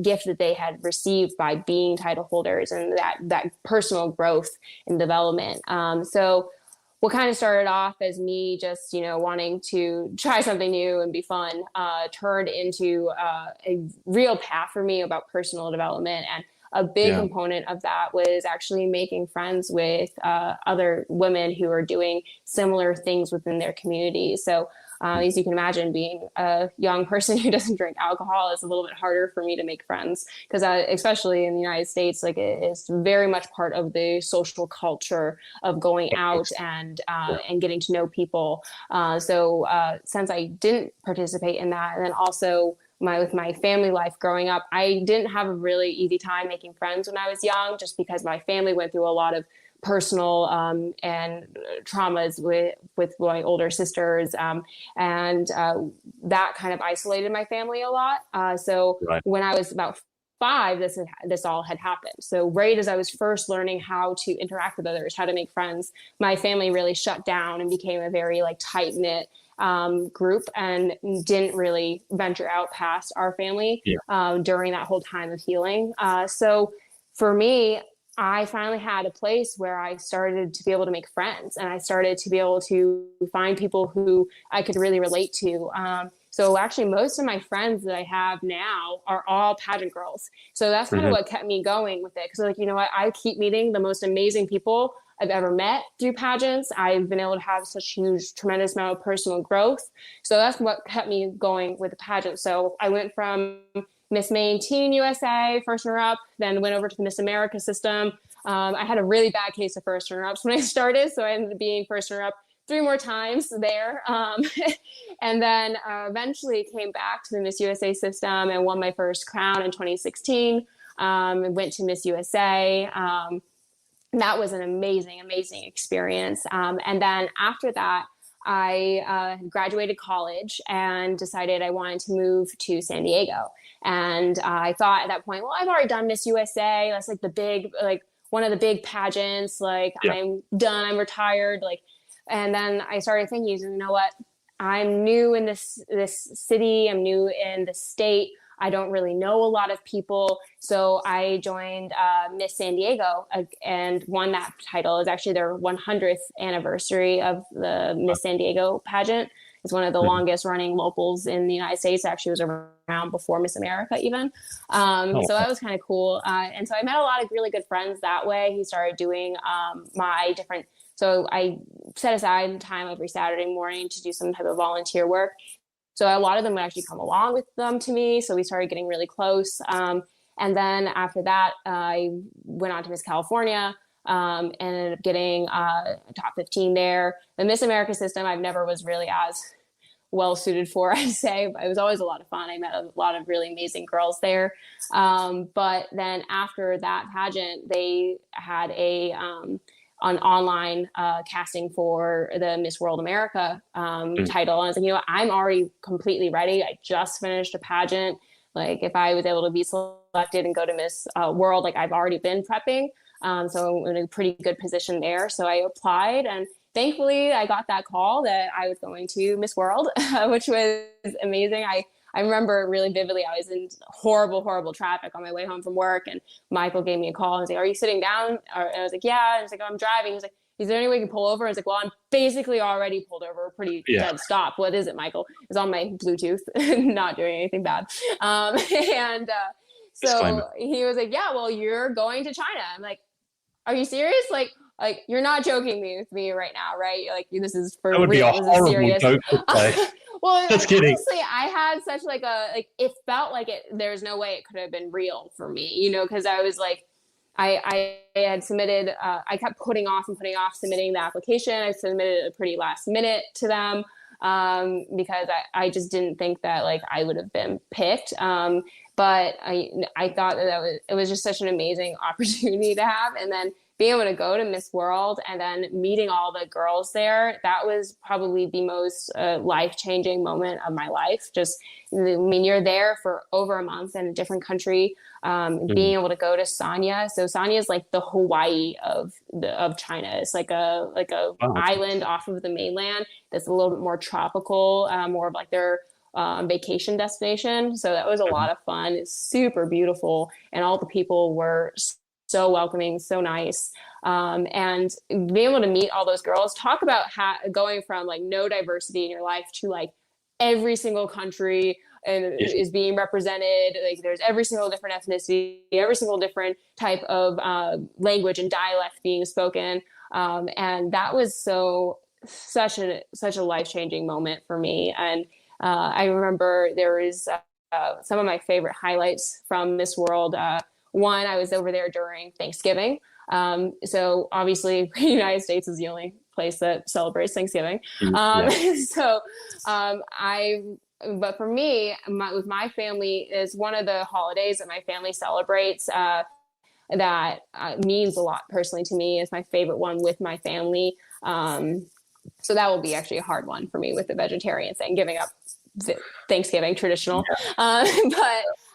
gift that they had received by being title holders, and that personal growth and development. So what kind of started off as me just, wanting to try something new and be fun, turned into a real path for me about personal development. And a big component of that was actually making friends with other women who are doing similar things within their community. So as you can imagine, being a young person who doesn't drink alcohol is a little bit harder for me to make friends, because especially in the United States, like it is very much part of the social culture of going out and getting to know people. So since I didn't participate in that, and then also with my family life growing up, I didn't have a really easy time making friends when I was young, just because my family went through a lot of personal and traumas with my older sisters, and that kind of isolated my family a lot. So when I was about 5, this all had happened. So right as I was first learning how to interact with others, how to make friends, my family really shut down and became a very like tight knit group, and didn't really venture out past our family during that whole time of healing. So for me, I finally had a place where I started to be able to make friends, and I started to be able to find people who I could really relate to. So actually most of my friends that I have now are all pageant girls. So that's kind of what kept me going with it. Cause like, you know what, I keep meeting the most amazing people I've ever met through pageants. I've been able to have such huge, tremendous amount of personal growth. So that's what kept me going with the pageant. So I went from Miss Maine Teen USA, first runner-up, then went over to the Miss America system. I had a really bad case of first runner-ups when I started, so I ended up being first runner-up 3 more times there. And then eventually came back to the Miss USA system and won my first crown in 2016. Went to Miss USA. That was an amazing, amazing experience. And then after that, I graduated college and decided I wanted to move to San Diego. And I thought at that point, well, I've already done Miss USA. That's like the big, like one of the big pageants. Like I'm done, I'm retired. Like, and then I started thinking, you know what? I'm new in this city. I'm new in the state. I don't really know a lot of people. So I joined Miss San Diego and won that title. It's actually their 100th anniversary of the Miss San Diego pageant. It's one of the longest running locals in the United States. It actually was around before Miss America even. So that was kind of cool. And so I met a lot of really good friends that way. He started doing my different, so I set aside time every Saturday morning to do some type of volunteer work. So a lot of them would actually come along with them to me. So we started getting really close. And then after that, I went on to Miss California, and ended up getting top 15 there. The Miss America system, I've never was really as well suited for, I'd say, but it was always a lot of fun. I met a lot of really amazing girls there. But then after that pageant, they had an online casting for the Miss World America title. And I was like, you know what, I'm already completely ready. I just finished a pageant. Like if I was able to be selected and go to Miss World, like I've already been prepping. So I'm in a pretty good position there. So I applied, and thankfully I got that call that I was going to Miss World, which was amazing. I remember really vividly, I was in horrible, horrible traffic on my way home from work, and Michael gave me a call and was like, are you sitting down? And I was like, yeah. And I was like, oh, I'm driving. He's like, is there any way you can pull over? I was like, well, I'm basically already pulled over a pretty dead stop. What is it, Michael? It's on my Bluetooth, not doing anything bad. So he was like, yeah, well, you're going to China. I'm like, Are you serious? Like you're not joking with me right now, right? Like this is That for would be a real. This is horrible serious. joke to say. Well, Just like kidding. honestly, I had such like it felt like it. There's no way it could have been real for me, you know, because I was like, I had submitted. I kept putting off and putting off submitting the application. I submitted it pretty last minute to them because I just didn't think that like I would have been picked. But I thought that it was just such an amazing opportunity to have, and then being able to go to Miss World and then meeting all the girls there, that was probably the most life-changing moment of my life. Just, I mean, you're there for over a month in a different country, being able to go to Sanya. So Sanya is like the Hawaii of China. It's like a Wow. island off of the mainland that's a little bit more tropical, more of like their vacation destination. So that was a lot of fun. It's super beautiful, and all the people were so welcoming, so nice. And being able to meet all those girls, talk about going from like no diversity in your life to like every single country and is being represented. Like there's every single different ethnicity, every single different type of language and dialect being spoken. And that was such a life-changing moment for me. And I remember there was some of my favorite highlights from Miss World. One, I was over there during Thanksgiving. So obviously the United States is the only place that celebrates Thanksgiving. So but for me, with my family, is one of the holidays that my family celebrates that means a lot personally to me. Is my favorite one with my family. So that will be actually a hard one for me with the vegetarian thing, giving up Thanksgiving traditional. So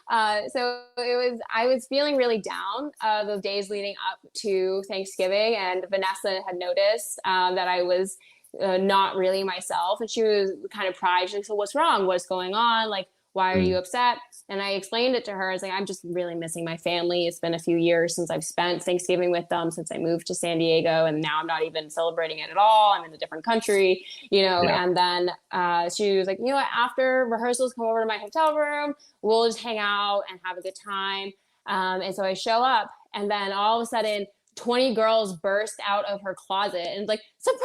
I was feeling really down the days leading up to Thanksgiving, and Vanessa had noticed that I was not really myself, and she was kind of prideful. She said, "So what's wrong? What's going on? Like, why are you upset?" And I explained it to her. I was like, "I'm just really missing my family. It's been a few years since I've spent Thanksgiving with them since I moved to San Diego. And now I'm not even celebrating it at all. I'm in a different country, you know?" Yeah. And then she was like, "You know what, after rehearsals, come over to my hotel room. We'll just hang out and have a good time." And so I show up, and then all of a sudden 20 girls burst out of her closet and like, "Surprise,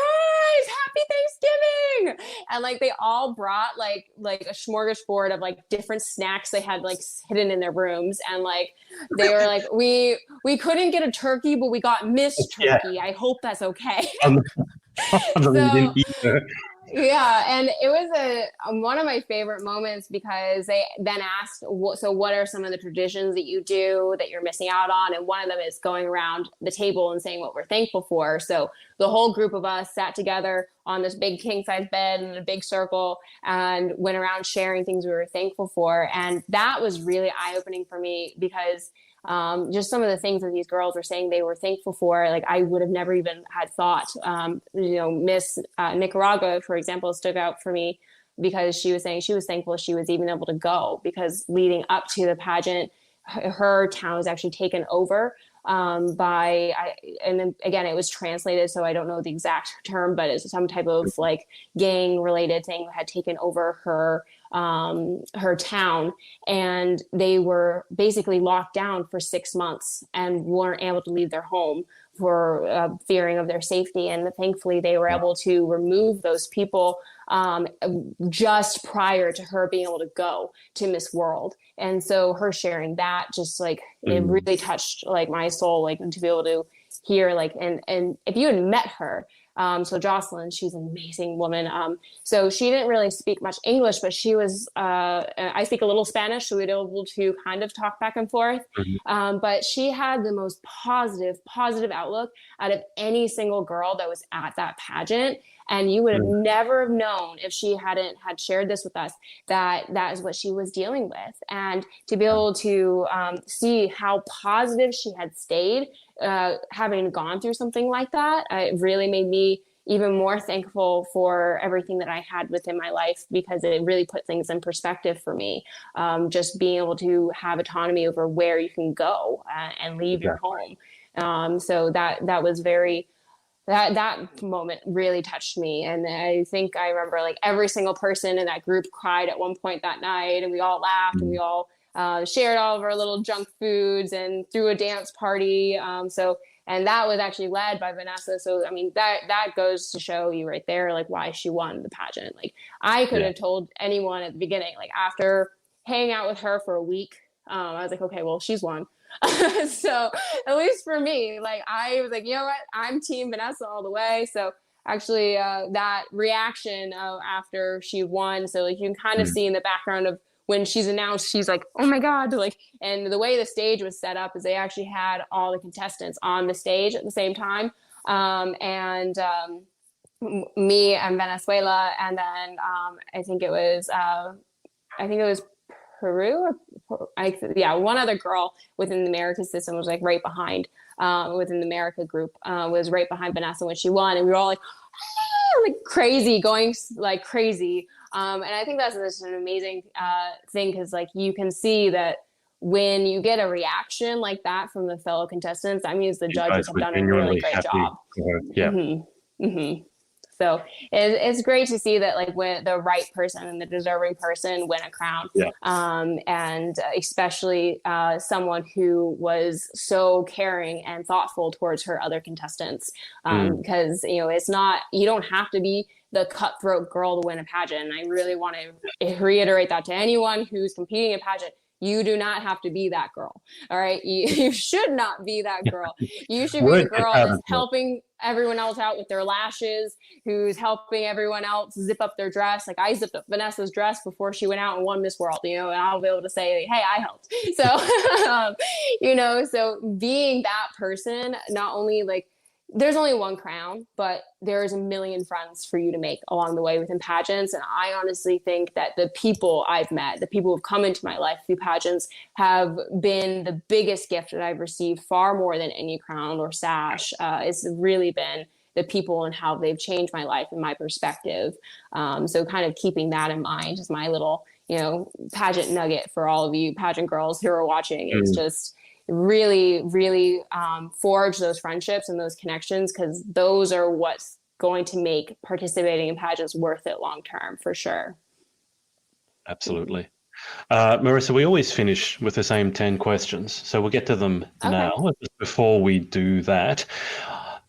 happy Thanksgiving." And like they all brought like a smorgasbord of like different snacks they had like hidden in their rooms, and like they were like, we couldn't get a turkey, but we got Miss Turkey. I hope that's okay. So yeah, and it was one of my favorite moments because they then asked, "So what are some of the traditions that you do that you're missing out on?" And one of them is going around the table and saying what we're thankful for. So the whole group of us sat together on this big king size bed in a big circle and went around sharing things we were thankful for. And that was really eye-opening for me because just some of the things that these girls were saying they were thankful for, like I would have never even had thought. You know, Miss Nicaragua, for example, stood out for me because she was saying she was thankful she was even able to go, because leading up to the pageant, her town was actually taken over and then again, it was translated, so I don't know the exact term, but it's some type of like gang related thing that had taken over her town, and they were basically locked down for 6 months and weren't able to leave their home for fearing of their safety. And thankfully they were able to remove those people just prior to her being able to go to Miss World. And so her sharing that just like it really touched like my soul, like to be able to hear like and if you had met her, so Jocelyn, she's an amazing woman. So she didn't really speak much English, but she was, I speak a little Spanish, so we were able to kind of talk back and forth. But she had the most positive outlook out of any single girl that was at that pageant. And you would have never have known if she hadn't had shared this with us, that is what she was dealing with. And to be able to see how positive she had stayed, having gone through something like that, it really made me even more thankful for everything that I had within my life, because it really put things in perspective for me. Just being able to have autonomy over where you can go and leave your home. So that was very... That moment really touched me. And I think I remember like every single person in that group cried at one point that night, and we all laughed and we all shared all of our little junk foods and threw a dance party. And And that was actually led by Vanessa. So, I mean, that goes to show you right there, like why she won the pageant. Like I could have told anyone at the beginning, like after hanging out with her for a week, I was like, okay, well, she's won. So at least for me, like I was like, you know what, I'm team Vanessa all the way. So actually that reaction after she won, so like you can kind of see in the background of when she's announced, she's like, oh my God, like, and the way the stage was set up is they actually had all the contestants on the stage at the same time. Me and Venezuela, and then I think it was Peru, one other girl within the America system was like right behind, within the America group, was right behind Vanessa when she won, and we were all like, ah! Like crazy, going like crazy. And I think that's just an amazing thing, because like you can see that when you get a reaction like that from the fellow contestants, that means the judges have done a really great job. Yeah. Mm-hmm. Mm-hmm. So it's great to see that like when the right person and the deserving person win a crown, and especially someone who was so caring and thoughtful towards her other contestants, because it's not, you don't have to be the cutthroat girl to win a pageant. And I really want to reiterate that to anyone who's competing in pageant. You do not have to be that girl. All right. You should not be that girl. You should be the girl that's helping everyone else out with their lashes, who's helping everyone else zip up their dress. Like I zipped up Vanessa's dress before she went out and won Miss World, and I'll be able to say, hey, I helped. So, so being that person, not only like, there's only one crown, but there's a million friends for you to make along the way within pageants. And I honestly think that the people I've met, the people who've come into my life through pageants, have been the biggest gift that I've received, far more than any crown or sash. It's really been the people and how they've changed my life and my perspective. So kind of keeping that in mind is my little, pageant nugget for all of you pageant girls who are watching. It's just really, really forge those friendships and those connections, because those are what's going to make participating in pageants worth it long term, for sure. Absolutely. Marisa, we always finish with the same 10 questions, so we'll get to them now. Before we do that,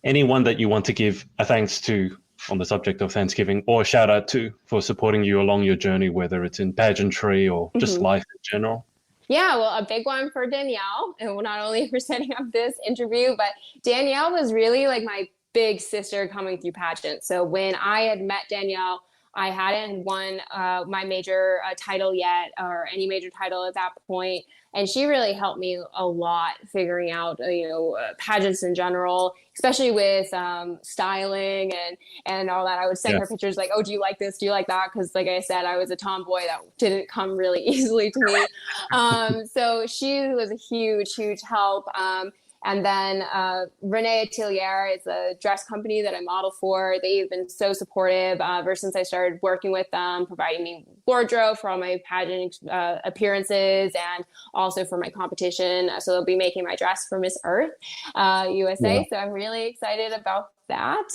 anyone that you want to give a thanks to on the subject of Thanksgiving, or a shout out to for supporting you along your journey, whether it's in pageantry or just life in general? Yeah, well, a big one for Danielle, and not only for setting up this interview, but Danielle was really like my big sister coming through pageant. So when I had met Danielle, I hadn't won my major title yet, or any major title at that point. And she really helped me a lot figuring out, pageants in general, especially with styling and all that. I would send her pictures like, oh, do you like this? Do you like that? Because like I said, I was a tomboy that didn't come really easily to me. So she was a huge, huge help. And then Renee Atelier is a dress company that I model for. They've been so supportive ever since I started working with them, providing me wardrobe for all my pageant appearances and also for my competition. So they'll be making my dress for Miss Earth USA. Yeah. So I'm really excited about that.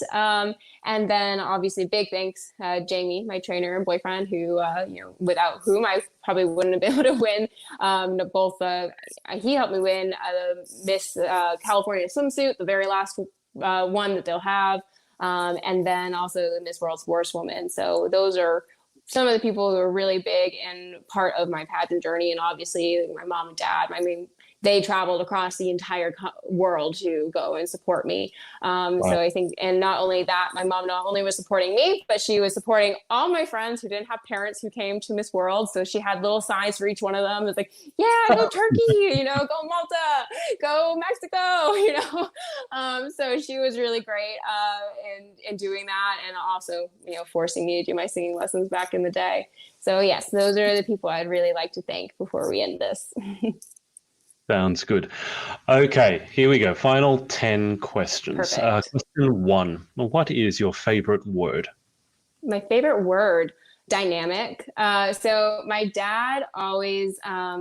And then obviously big thanks, Jamie, my trainer and boyfriend, who, without whom I probably wouldn't have been able to win. He helped me win Miss California swimsuit, the very last one that they'll have. And then also the Miss World's Worst Woman. So those are some of the people who are really big and part of my pageant journey. And obviously my mom and dad, they traveled across the entire world to go and support me. Wow. So I think, and not only that, my mom not only was supporting me, but she was supporting all my friends who didn't have parents who came to Miss World. So she had little signs for each one of them. It was like, yeah, go Turkey, go Malta, go Mexico, so she was really great in doing that. And also, forcing me to do my singing lessons back in the day. So yes, those are the people I'd really like to thank before we end this. Sounds good. Okay, here we go. Final 10 questions. Question 1. What is your favorite word? My favorite word, dynamic. So my dad always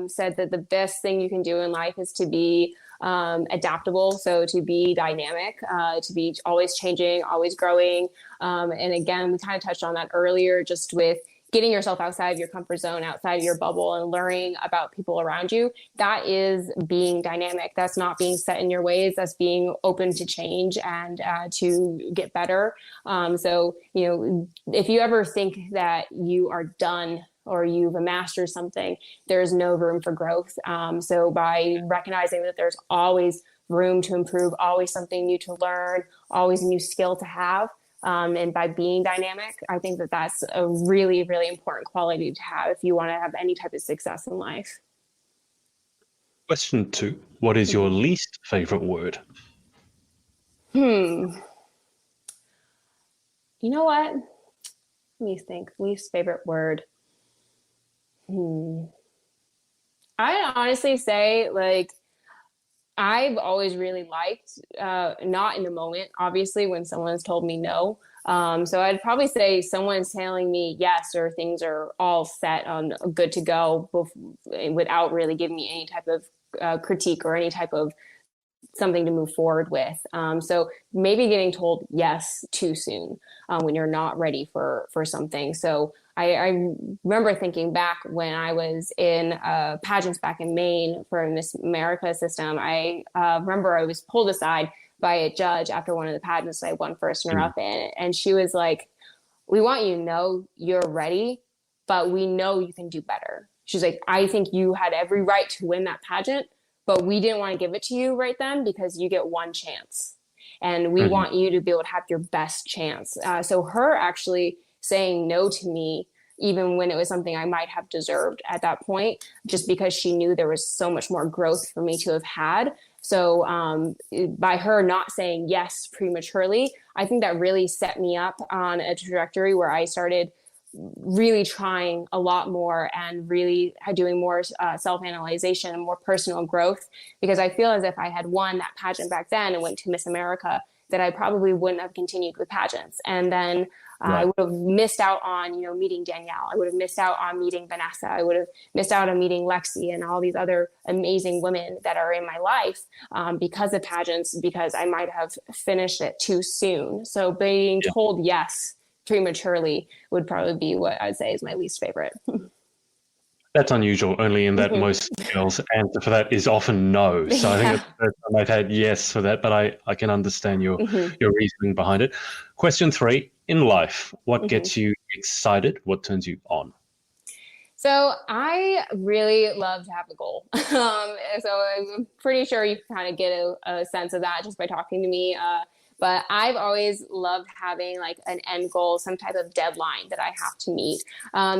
said that the best thing you can do in life is to be adaptable. So to be dynamic, to be always changing, always growing. And again, we kind of touched on that earlier, just with getting yourself outside of your comfort zone, outside of your bubble, and learning about people around you, that is being dynamic. That's not being set in your ways. That's being open to change and to get better. So, if you ever think that you are done or you've mastered something, there's no room for growth. So by recognizing that there's always room to improve, always something new to learn, always a new skill to have, and by being dynamic, I think that that's a really, really important quality to have if you want to have any type of success in life. Question 2. What is your least favorite word? You know what? Let me think. Least favorite word. I'd honestly say, like, I've always really liked, not in the moment, obviously, when someone's told me no. So I'd probably say someone's telling me yes, or things are all set on good to go without really giving me any type of critique or any type of something to move forward with. So maybe getting told yes too soon when you're not ready for something. So I remember thinking back when I was in pageants back in Maine for Miss America system. I remember I was pulled aside by a judge after one of the pageants I won first runner up in, and she was like, "We want you to know you're ready, but we know you can do better." She's like, "I think you had every right to win that pageant, but we didn't want to give it to you right then because you get one chance. And we want you to be able to have your best chance." So her actually saying no to me, even when it was something I might have deserved at that point, just because she knew there was so much more growth for me to have had. So by her not saying yes prematurely, I think that really set me up on a trajectory where I started really trying a lot more and really doing more self-analyzation and more personal growth, because I feel as if I had won that pageant back then and went to Miss America, that I probably wouldn't have continued with pageants. And then I would have missed out on, meeting Danielle. I would have missed out on meeting Vanessa. I would have missed out on meeting Lexi and all these other amazing women that are in my life because of pageants, because I might have finished it too soon. So being told yes prematurely would probably be what I'd say is my least favorite. That's unusual, only in that most girls' answer for that is often no. So I think it's the first time I've had yes for that, but I can understand your reasoning behind it. Question 3, in life, what gets you excited? What turns you on? So I really love to have a goal. So I'm pretty sure you can kind of get a sense of that just by talking to me. But I've always loved having like an end goal, some type of deadline that I have to meet.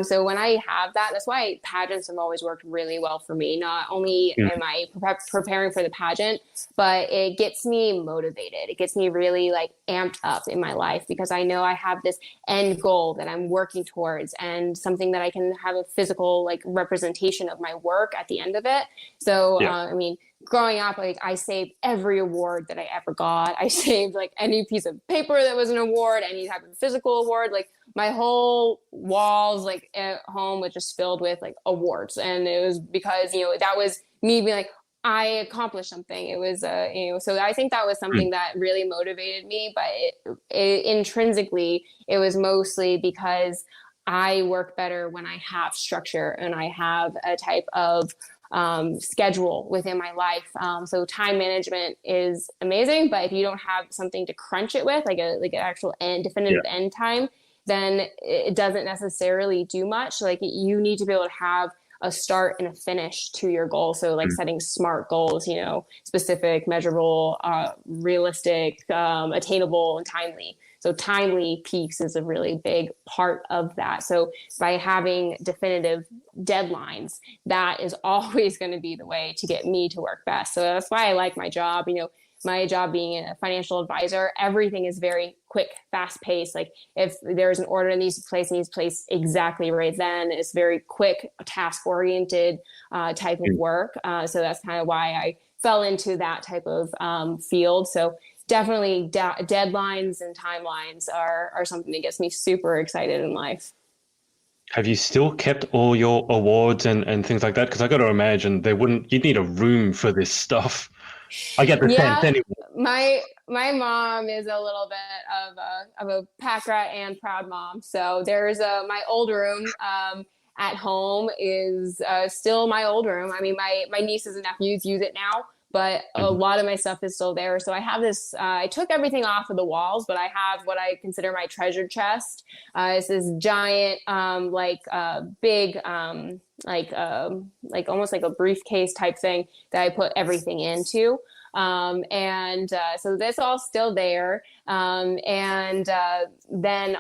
So when I have that, that's why pageants have always worked really well for me. Not only am I preparing for the pageant, but it gets me motivated. It gets me really like amped up in my life, because I know I have this end goal that I'm working towards, and something that I can have a physical like representation of my work at the end of it. So, I mean, growing up, like I saved every award that I ever got. I saved like any piece of paper that was an award, any type of physical award. Like my whole walls like at home was just filled with like awards. And it was because, that was me being like, I accomplished something. It was, so I think that was something that really motivated me, but intrinsically, it was mostly because I work better when I have structure and I have a type of schedule within my life. So time management is amazing, but if you don't have something to crunch it with, like an actual definitive end time, then it doesn't necessarily do much. Like you need to be able to have a start and a finish to your goal. So like setting SMART goals, specific, measurable, realistic, attainable, and timely. So timely piece is a really big part of that. So by having definitive deadlines, that is always going to be the way to get me to work best. So that's why I like my job. My job being a financial advisor, everything is very quick, fast paced. Like if there's an order that needs to place exactly right then. It's very quick, task oriented type of work. So that's kind of why I fell into that type of field. So definitely deadlines and timelines are something that gets me super excited in life. Have you still kept all your awards and things like that? Because I got to imagine you'd need a room for this stuff. I get the sense Yeah, anyway. my mom is a little bit of a pack rat and proud mom. So there's my old room at home is still my old room. I mean, my nieces and nephews use it now, but a Mhm. lot of my stuff is still there. So I have this. I took everything off of the walls, but I have what I consider my treasure chest. It's this giant, big, like almost like a briefcase type thing that I put everything into. So that's all still there. Then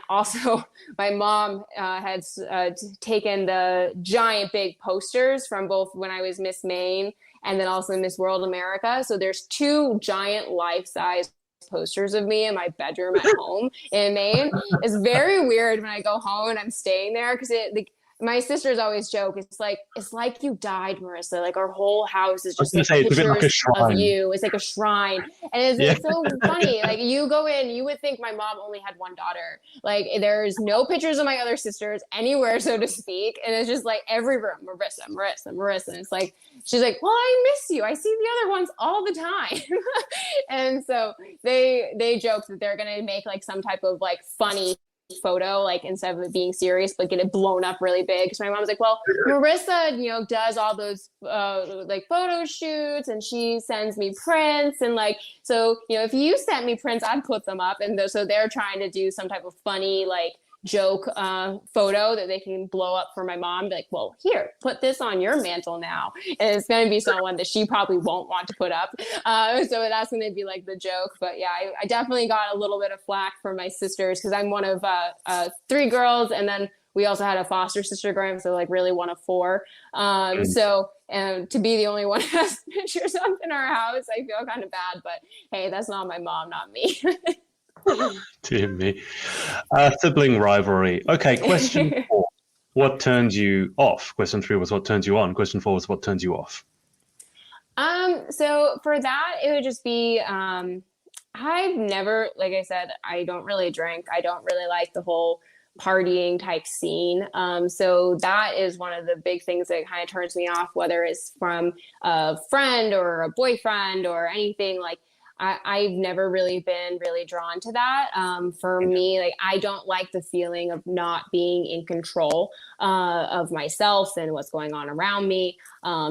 also my mom had taken the giant big posters from both when I was Miss Maine and then also Miss World America. So there's two giant life-size posters of me in my bedroom at home in Maine. It's very weird when I go home and I'm staying there because my sisters always joke, it's like you died, Marissa. Like our whole house is I was just going to like say it's a bit like a pictures of shrine. you. It's like a shrine. And Yeah. it's so funny. Like you go in, you would think my mom only had one daughter. Like there's no pictures of my other sisters anywhere, so to speak. And it's just like every room, Marissa, Marissa, Marissa. And it's like, she's like, well, I miss you. I see the other ones all the time. And so they joke that they're going to make like some type of like funny photo, like instead of it being serious, but get it blown up really big. So my mom's like, well, Marissa, does all those like photo shoots and she sends me prints and like, so, if you sent me prints, I'd put them up. And so they're trying to do some type of funny, like joke photo that they can blow up for my mom. Be like, well, here, put this on your mantle now. And it's going to be someone that she probably won't want to put up. So that's going to be like the joke. But yeah, I definitely got a little bit of flack from my sisters because I'm one of three girls. And then we also had a foster sister growing up, so like really one of four. So to be the only one who has pictures up in our house, I feel kind of bad. But hey, that's not my mom, not me. Dear me. Sibling rivalry. Okay, question 4. What turns you off? Question 3 was what turns you on. Question 4 was what turns you off. So for that, it would just be, I've never, like I said, I don't really drink. I don't really like the whole partying type scene. So that is one of the big things that kind of turns me off, whether it's from a friend or a boyfriend or anything. Like I've never really been really drawn to that. For me, like I don't like the feeling of not being in control of myself and what's going on around me.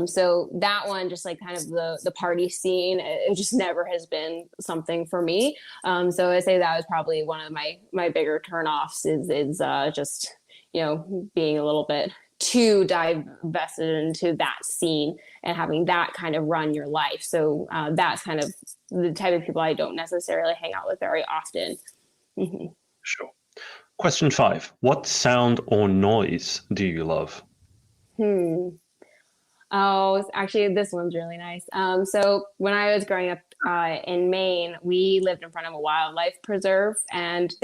So that one, just like kind of the party scene, it just never has been something for me. So I say that was probably one of my bigger turnoffs is just being a little bit too divested into that scene and having that kind of run your life. So that's kind of the type of people I don't necessarily hang out with very often. Mm-hmm. Sure. Question 5. What sound or noise do you love? Oh, actually, this one's really nice. So when I was growing up in Maine, we lived in front of a wildlife preserve, and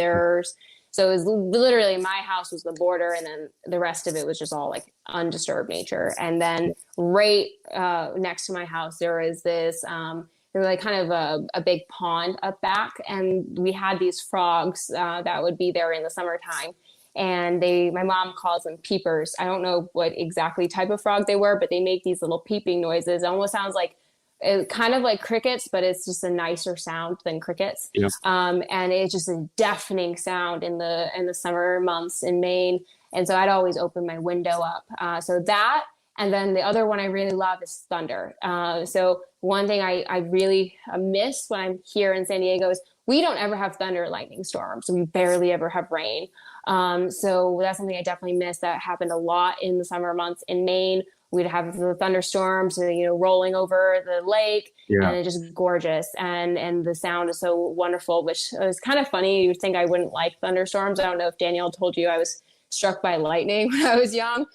so it was literally my house was the border, and then the rest of it was just all like undisturbed nature. And then right next to my house, there was this there was like kind of a big pond up back, and we had these frogs that would be there in the summertime. And my mom calls them peepers. I don't know what exactly type of frog they were, but they make these little peeping noises. It almost sounds like kind of like crickets, but it's just a nicer sound than crickets. Yeah. And it's just a deafening sound in the summer months in Maine. And so I'd always open my window up. So that, and then the other one I really love is thunder. So one thing I really miss when I'm here in San Diego is we don't ever have thunder or lightning storms. We barely ever have rain. So that's something I definitely miss. That happened a lot in the summer months in Maine. We'd have the thunderstorms, rolling over the lake, and it's just gorgeous. And the sound is so wonderful, which is kind of funny. You'd think I wouldn't like thunderstorms. I don't know if Danielle told you I was struck by lightning when I was young.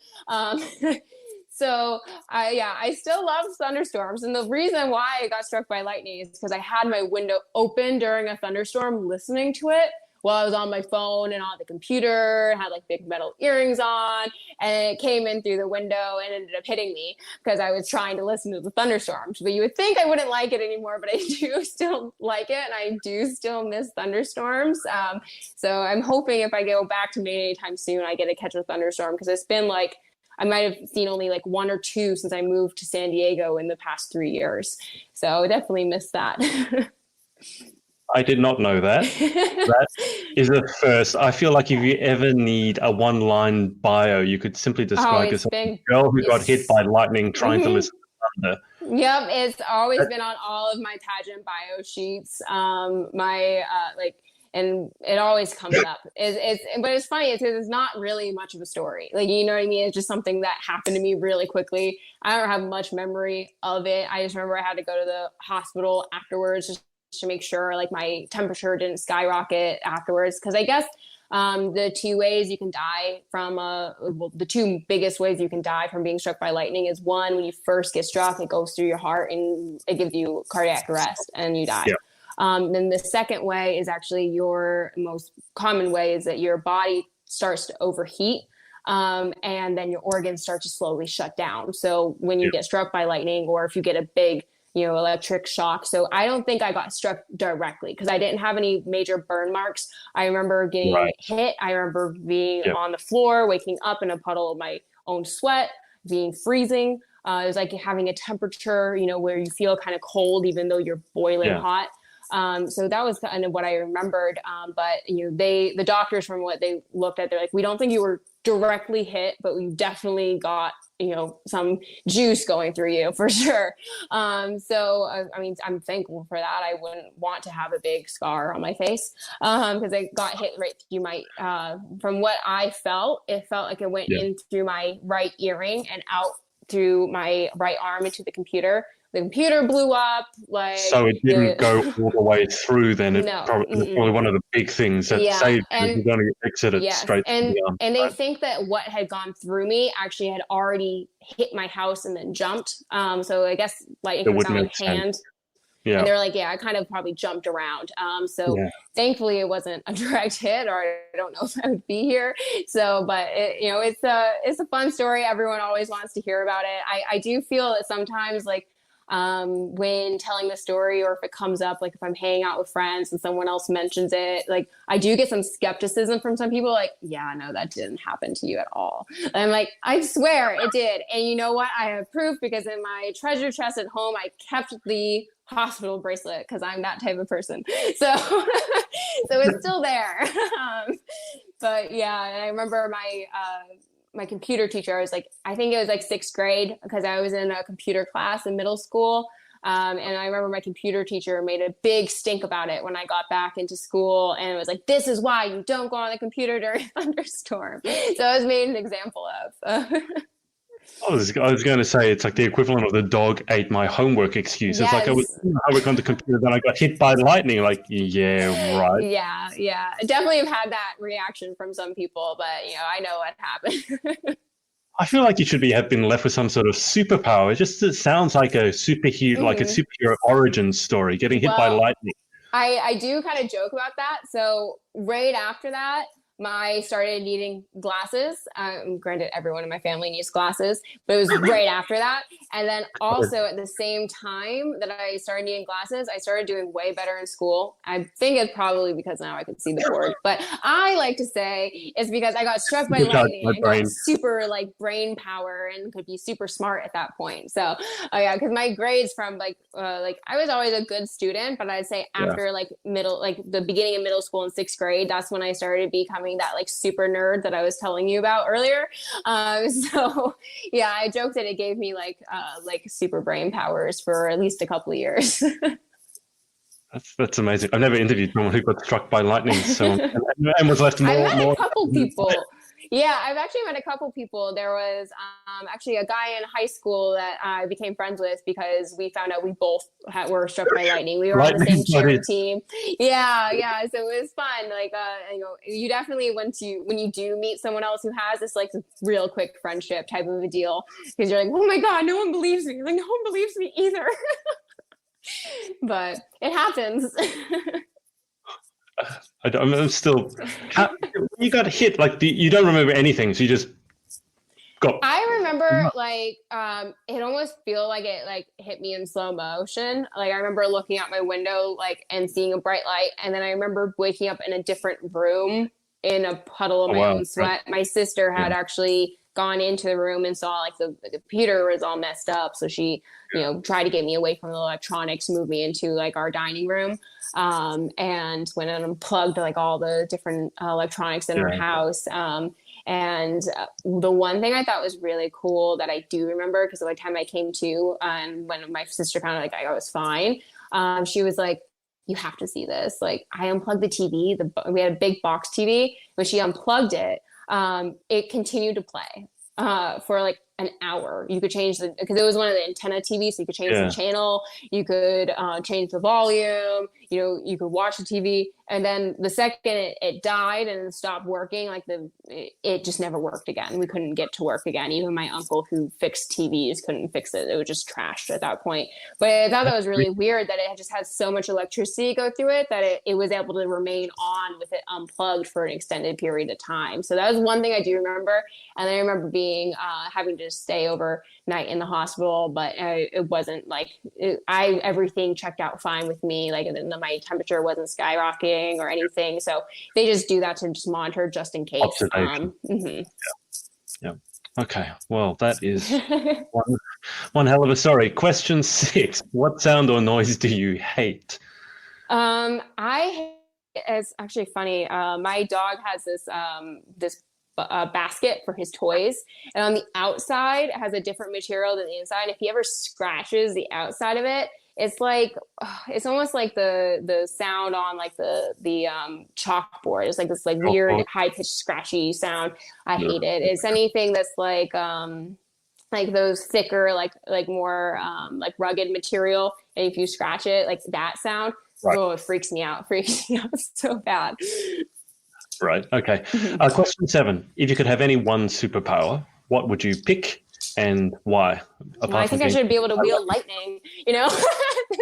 So I still love thunderstorms. And the reason why I got struck by lightning is because I had my window open during a thunderstorm listening to it while I was on my phone and on the computer, had like big metal earrings on, and it came in through the window and ended up hitting me because I was trying to listen to the thunderstorms. But you would think I wouldn't like it anymore, but I do still like it, and I do still miss thunderstorms. So I'm hoping if I go back to Maine anytime soon, I get to catch a thunderstorm, because it's been like I might have seen only like one or two since I moved to San Diego in the past 3 years. So I definitely missed that. I did not know that. That is a first. I feel like if you ever need a one-line bio, you could simply Oh, describe it's yourself as been, a girl who got hit yes. by lightning trying to Mhm. listen to thunder. Yep, it's always been on all of my pageant bio sheets. My like, and it always comes up. But it's funny. It's not really much of a story. Like, you know what I mean? It's just something that happened to me really quickly. I don't have much memory of it. I just remember I had to go to the hospital afterwards just to make sure like my temperature didn't skyrocket afterwards. Because I guess the two ways you can die from well, the two biggest ways you can die from being struck by lightning is one, when you first get struck, it goes through your heart and it gives you cardiac arrest and you die. Yeah. Then the second way is actually your most common way is that your body starts to overheat. And then your organs start to slowly shut down. So when you get struck by lightning, or if you get a big, electric shock. So I don't think I got struck directly because I didn't have any major burn marks. I remember getting hit. I remember being on the floor, waking up in a puddle of my own sweat, being freezing. It was like having a temperature, where you feel kind of cold, even though you're boiling hot. So that was kind of what I remembered. But the doctors, from what they looked at, they're like, we don't think you were directly hit, but we definitely got, some juice going through you for sure. So I mean, I'm thankful for that. I wouldn't want to have a big scar on my face, because I got hit right through from what I felt, it felt like it went in through my right earring and out through my right arm into the computer. The computer blew up. Like, so it didn't go all the way through. Then it's no, probably one of the big things that saved you. You're going to exit it straight through the arm. And they think that what had gone through me actually had already hit my house and then jumped. So I guess lightning comes down in hand. Yeah. And they're like, I kind of probably jumped around. Thankfully it wasn't a direct hit, or I don't know if I would be here. So, but it's a fun story. Everyone always wants to hear about it. I do feel that sometimes, like, when telling the story, or if it comes up, like if I'm hanging out with friends and someone else mentions it, like I do get some skepticism from some people, like, no, that didn't happen to you at all. And I'm like, I swear it did. And you know what? I have proof, because in my treasure chest at home, I kept the hospital bracelet because I'm that type of person. So, so it's still there. But yeah, and I remember my computer teacher, I think it was like 6th grade, because I was in a computer class in middle school. And I remember my computer teacher made a big stink about it when I got back into school. And it was like, this is why you don't go on the computer during a thunderstorm. So I was made an example of. I was going to say, it's like the equivalent of the dog ate my homework excuse. It's like I was doing homework on the computer, then I got hit by lightning. Like, yeah, right. Yeah. I definitely have had that reaction from some people, but I know what happened. I feel like you should have been left with some sort of superpower. It sounds like a superhero, like a superhero origin story, getting hit by lightning. I do kind of joke about that. So right after that, I started needing glasses. Granted, everyone in my family needs glasses, but it was right after that. And then also at the same time that I started needing glasses, I started doing way better in school. I think it's probably because now I could see the board, but I like to say it's because I got struck by lightning and got super brain power and could be super smart at that point. So because my grades from I was always a good student, but I'd say after the beginning of middle school in 6th grade, that's when I started becoming that super nerd that I was telling you about earlier. So yeah, I joked that it gave me super brain powers for at least a couple of years. That's amazing. I've never interviewed someone who got struck by lightning, so and was left more. I met a couple people. Yeah, I've actually met a couple people. There was actually a guy in high school that I became friends with because we found out we both were struck by lightning. We were on the same cheer team. Yeah. So it was fun. You definitely, when you do meet someone else who has this real quick friendship type of a deal, because you're like, oh my God, no one believes me. No one believes me either. But it happens. I'm still. You got hit. You don't remember anything, so you just got. I remember it almost feel like it hit me in slow motion. I remember looking out my window and seeing a bright light, and then I remember waking up in a different room in a puddle of my own sweat. My sister had actually gone into the room and saw like the computer was all messed up. So she, tried to get me away from the electronics, move me into like our dining room. And went and unplugged like all the different electronics in our house. And the one thing I thought was really cool that I do remember, because by the time I came to, and when my sister found out like I was fine, she was like, you have to see this. Like, I unplugged the TV. We had a big box TV. When she unplugged it, it continued to play for like an hour. You could change because it was one of the antenna TVs, so you could change the channel. You could change the volume. You could watch the TV. And then the second it died and stopped working, like it just never worked again. We couldn't get to work again. Even my uncle who fixed TVs couldn't fix it. It was just trashed at that point. But I thought that was really weird that it just had so much electricity go through it that it was able to remain on with it unplugged for an extended period of time. So that was one thing I do remember. And I remember being having to stay overnight in the hospital, but it wasn't like everything checked out fine with me. Like my temperature wasn't skyrocketing or anything. So they just do that to just monitor just in case. Yeah. Okay. Well, that is one hell of a story. Question 6. What sound or noise do you hate? It's actually funny. My dog has this basket for his toys, and on the outside it has a different material than the inside. If he ever scratches the outside of it, it's like it's almost like the sound on like the chalkboard. It's like this like weird high pitched scratchy sound. I hate it. It's anything that's like those thicker like more like rugged material, and if you scratch it, like that sound, it freaks me out. Freaks me out so bad. Right. Okay. Question 7. If you could have any one superpower, what would you pick and why? I think I should be able to wield lightning, I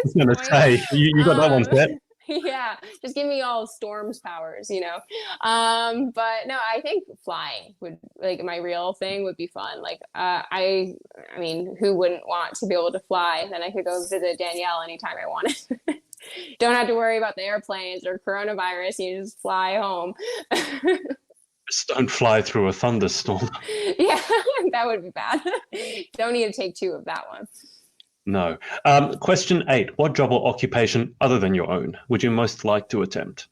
was going to say, you got that one set. Yeah, just give me all storms powers, But no, I think flying would, like, my real thing would be fun. Like, I mean, who wouldn't want to be able to fly? Then I could go visit Danielle anytime I wanted. Don't have to worry about the airplanes or coronavirus. You just fly home. Just don't fly through a thunderstorm. Yeah, that would be bad. Don't need to take 2 of that one. No. Question 8. What job or occupation other than your own would you most like to attempt?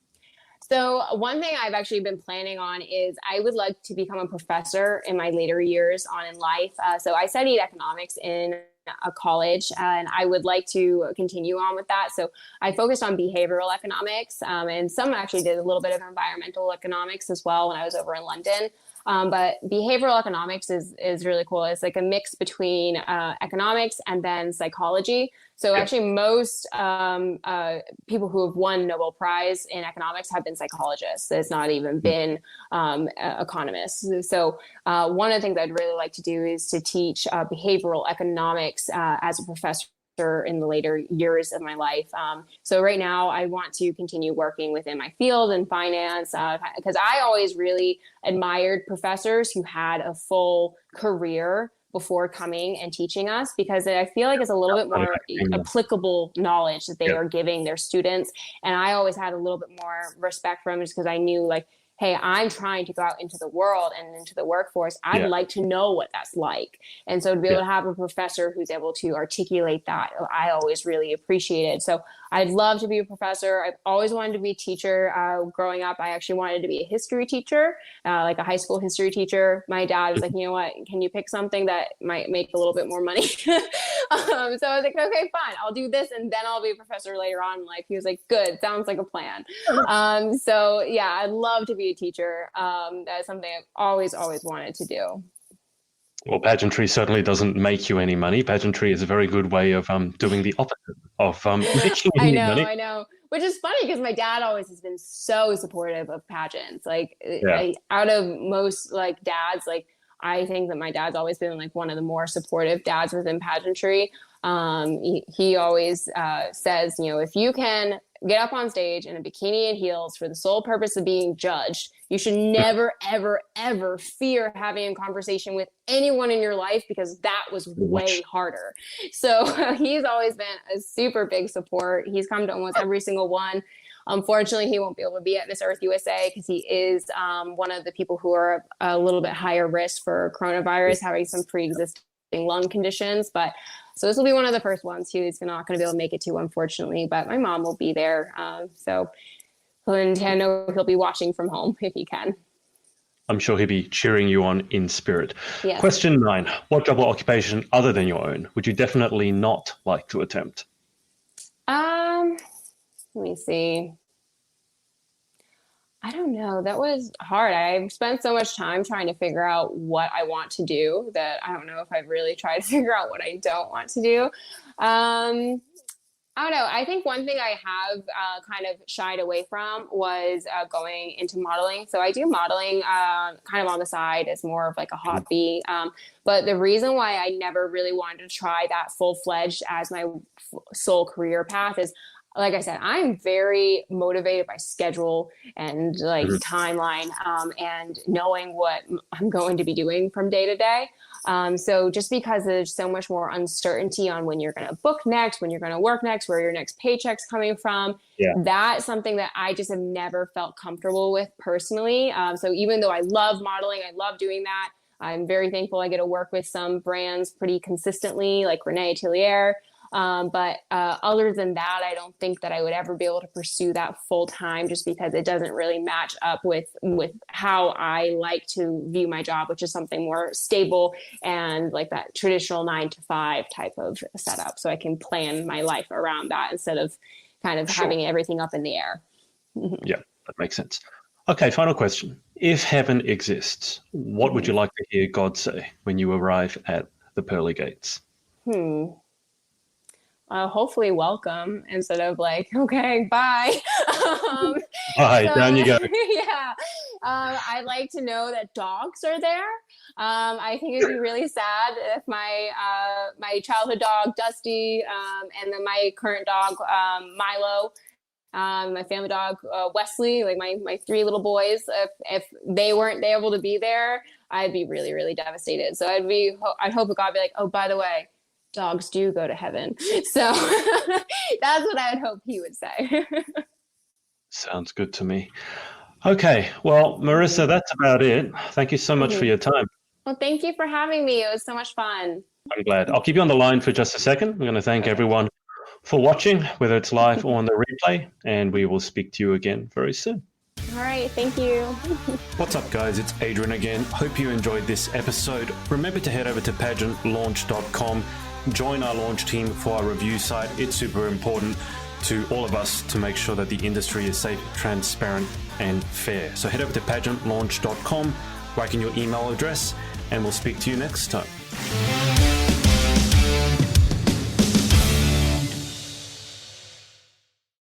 So one thing I've actually been planning on is I would like to become a professor in my later years on in life. So I studied economics in a college, and I would like to continue on with that. So I focused on behavioral economics, and some actually did a little bit of environmental economics as well when I was over in London. But behavioral economics is really cool. It's like a mix between economics and then psychology. So actually most people who have won Nobel Prize in economics have been psychologists. It's not even been economists. So one of the things I'd really like to do is to teach behavioral economics as a professor in the later years of my life. So right now I want to continue working within my field in finance because I always really admired professors who had a full career before coming and teaching us, because I feel like it's a little bit more applicable knowledge that they are giving their students. And I always had a little bit more respect for them just because I knew, like, hey, I'm trying to go out into the world and into the workforce. I'd like to know what that's like. And so to be able to have a professor who's able to articulate that, I always really appreciated. So I'd love to be a professor. I've always wanted to be a teacher. Growing up, I actually wanted to be a history teacher, like a high school history teacher. My dad was like, you know what, can you pick something that might make a little bit more money? So I was like, okay, fine, I'll do this, and then I'll be a professor later on in life. He was like, good, sounds like a plan. So yeah, I'd love to be a teacher. That's something I've always wanted to do. Well, pageantry certainly doesn't make you any money. Pageantry is a very good way of doing the opposite of making any money. I know. Which is funny because my dad always has been so supportive of pageants. Like, out of most like dads, like I think that my dad's always been like one of the more supportive dads within pageantry. He always says, if you can get up on stage in a bikini and heels for the sole purpose of being judged, you should never, ever, ever fear having a conversation with anyone in your life, because that was way harder. So he's always been a super big support. He's come to almost every single one Unfortunately, he won't be able to be at Miss Earth USA because he is one of the people who are a little bit higher risk for coronavirus, having some pre-existing lung conditions. But so this will be one of the first ones he's not going to be able to make it to, unfortunately. But my mom will be there, and I know he'll be watching from home if he can. I'm sure he'll be cheering you on in spirit. Yes. Question 9. What job or occupation other than your own would you definitely not like to attempt? Let me see. I don't know. That was hard. I've spent so much time trying to figure out what I want to do that I don't know if I've really tried to figure out what I don't want to do. I don't know. I think one thing I have kind of shied away from was going into modeling. So I do modeling kind of on the side as more of like a hobby. But the reason why I never really wanted to try that full-fledged as my sole career path is, like I said, I'm very motivated by schedule and like timeline and knowing what I'm going to be doing from day to day. So just because there's so much more uncertainty on when you're going to book next, when you're going to work next, where your next paycheck's coming from, that's something that I just have never felt comfortable with personally. So even though I love modeling, I love doing that, I'm very thankful I get to work with some brands pretty consistently, like Renee Atelier. But other than that, I don't think that I would ever be able to pursue that full time just because it doesn't really match up with how I like to view my job, which is something more stable and like that traditional 9-to-5 type of setup. So I can plan my life around that instead of kind of having everything up in the air. Yeah, that makes sense. Okay, final question. If heaven exists, what would you like to hear God say when you arrive at the pearly gates? Hopefully welcome instead of like, okay, bye. Bye, down you go. Yeah. I'd like to know that dogs are there. I think it'd be really sad if my childhood dog, Dusty, and then my current dog, Milo, my family dog, Wesley, like my 3 little boys, if they weren't able to be there, I'd be really, really devastated. So I'd hope that God would be like, oh, by the way, dogs do go to heaven. So that's what I would hope he would say. Sounds good to me. Okay, well, Marisa, that's about it. Thank you so much for your time. Well, thank you for having me. It was so much fun. I'm glad. I'll keep you on the line for just a second. I'm going to thank everyone for watching, whether it's live or on the replay, and we will speak to you again very soon. All right, thank you. What's up, guys? It's Adrian again. Hope you enjoyed this episode. Remember to head over to pageantlaunch.com. Join our launch team for our review site. It's super important to all of us to make sure that the industry is safe, transparent, and fair. So head over to pageantlaunch.com, write in your email address, and we'll speak to you next time.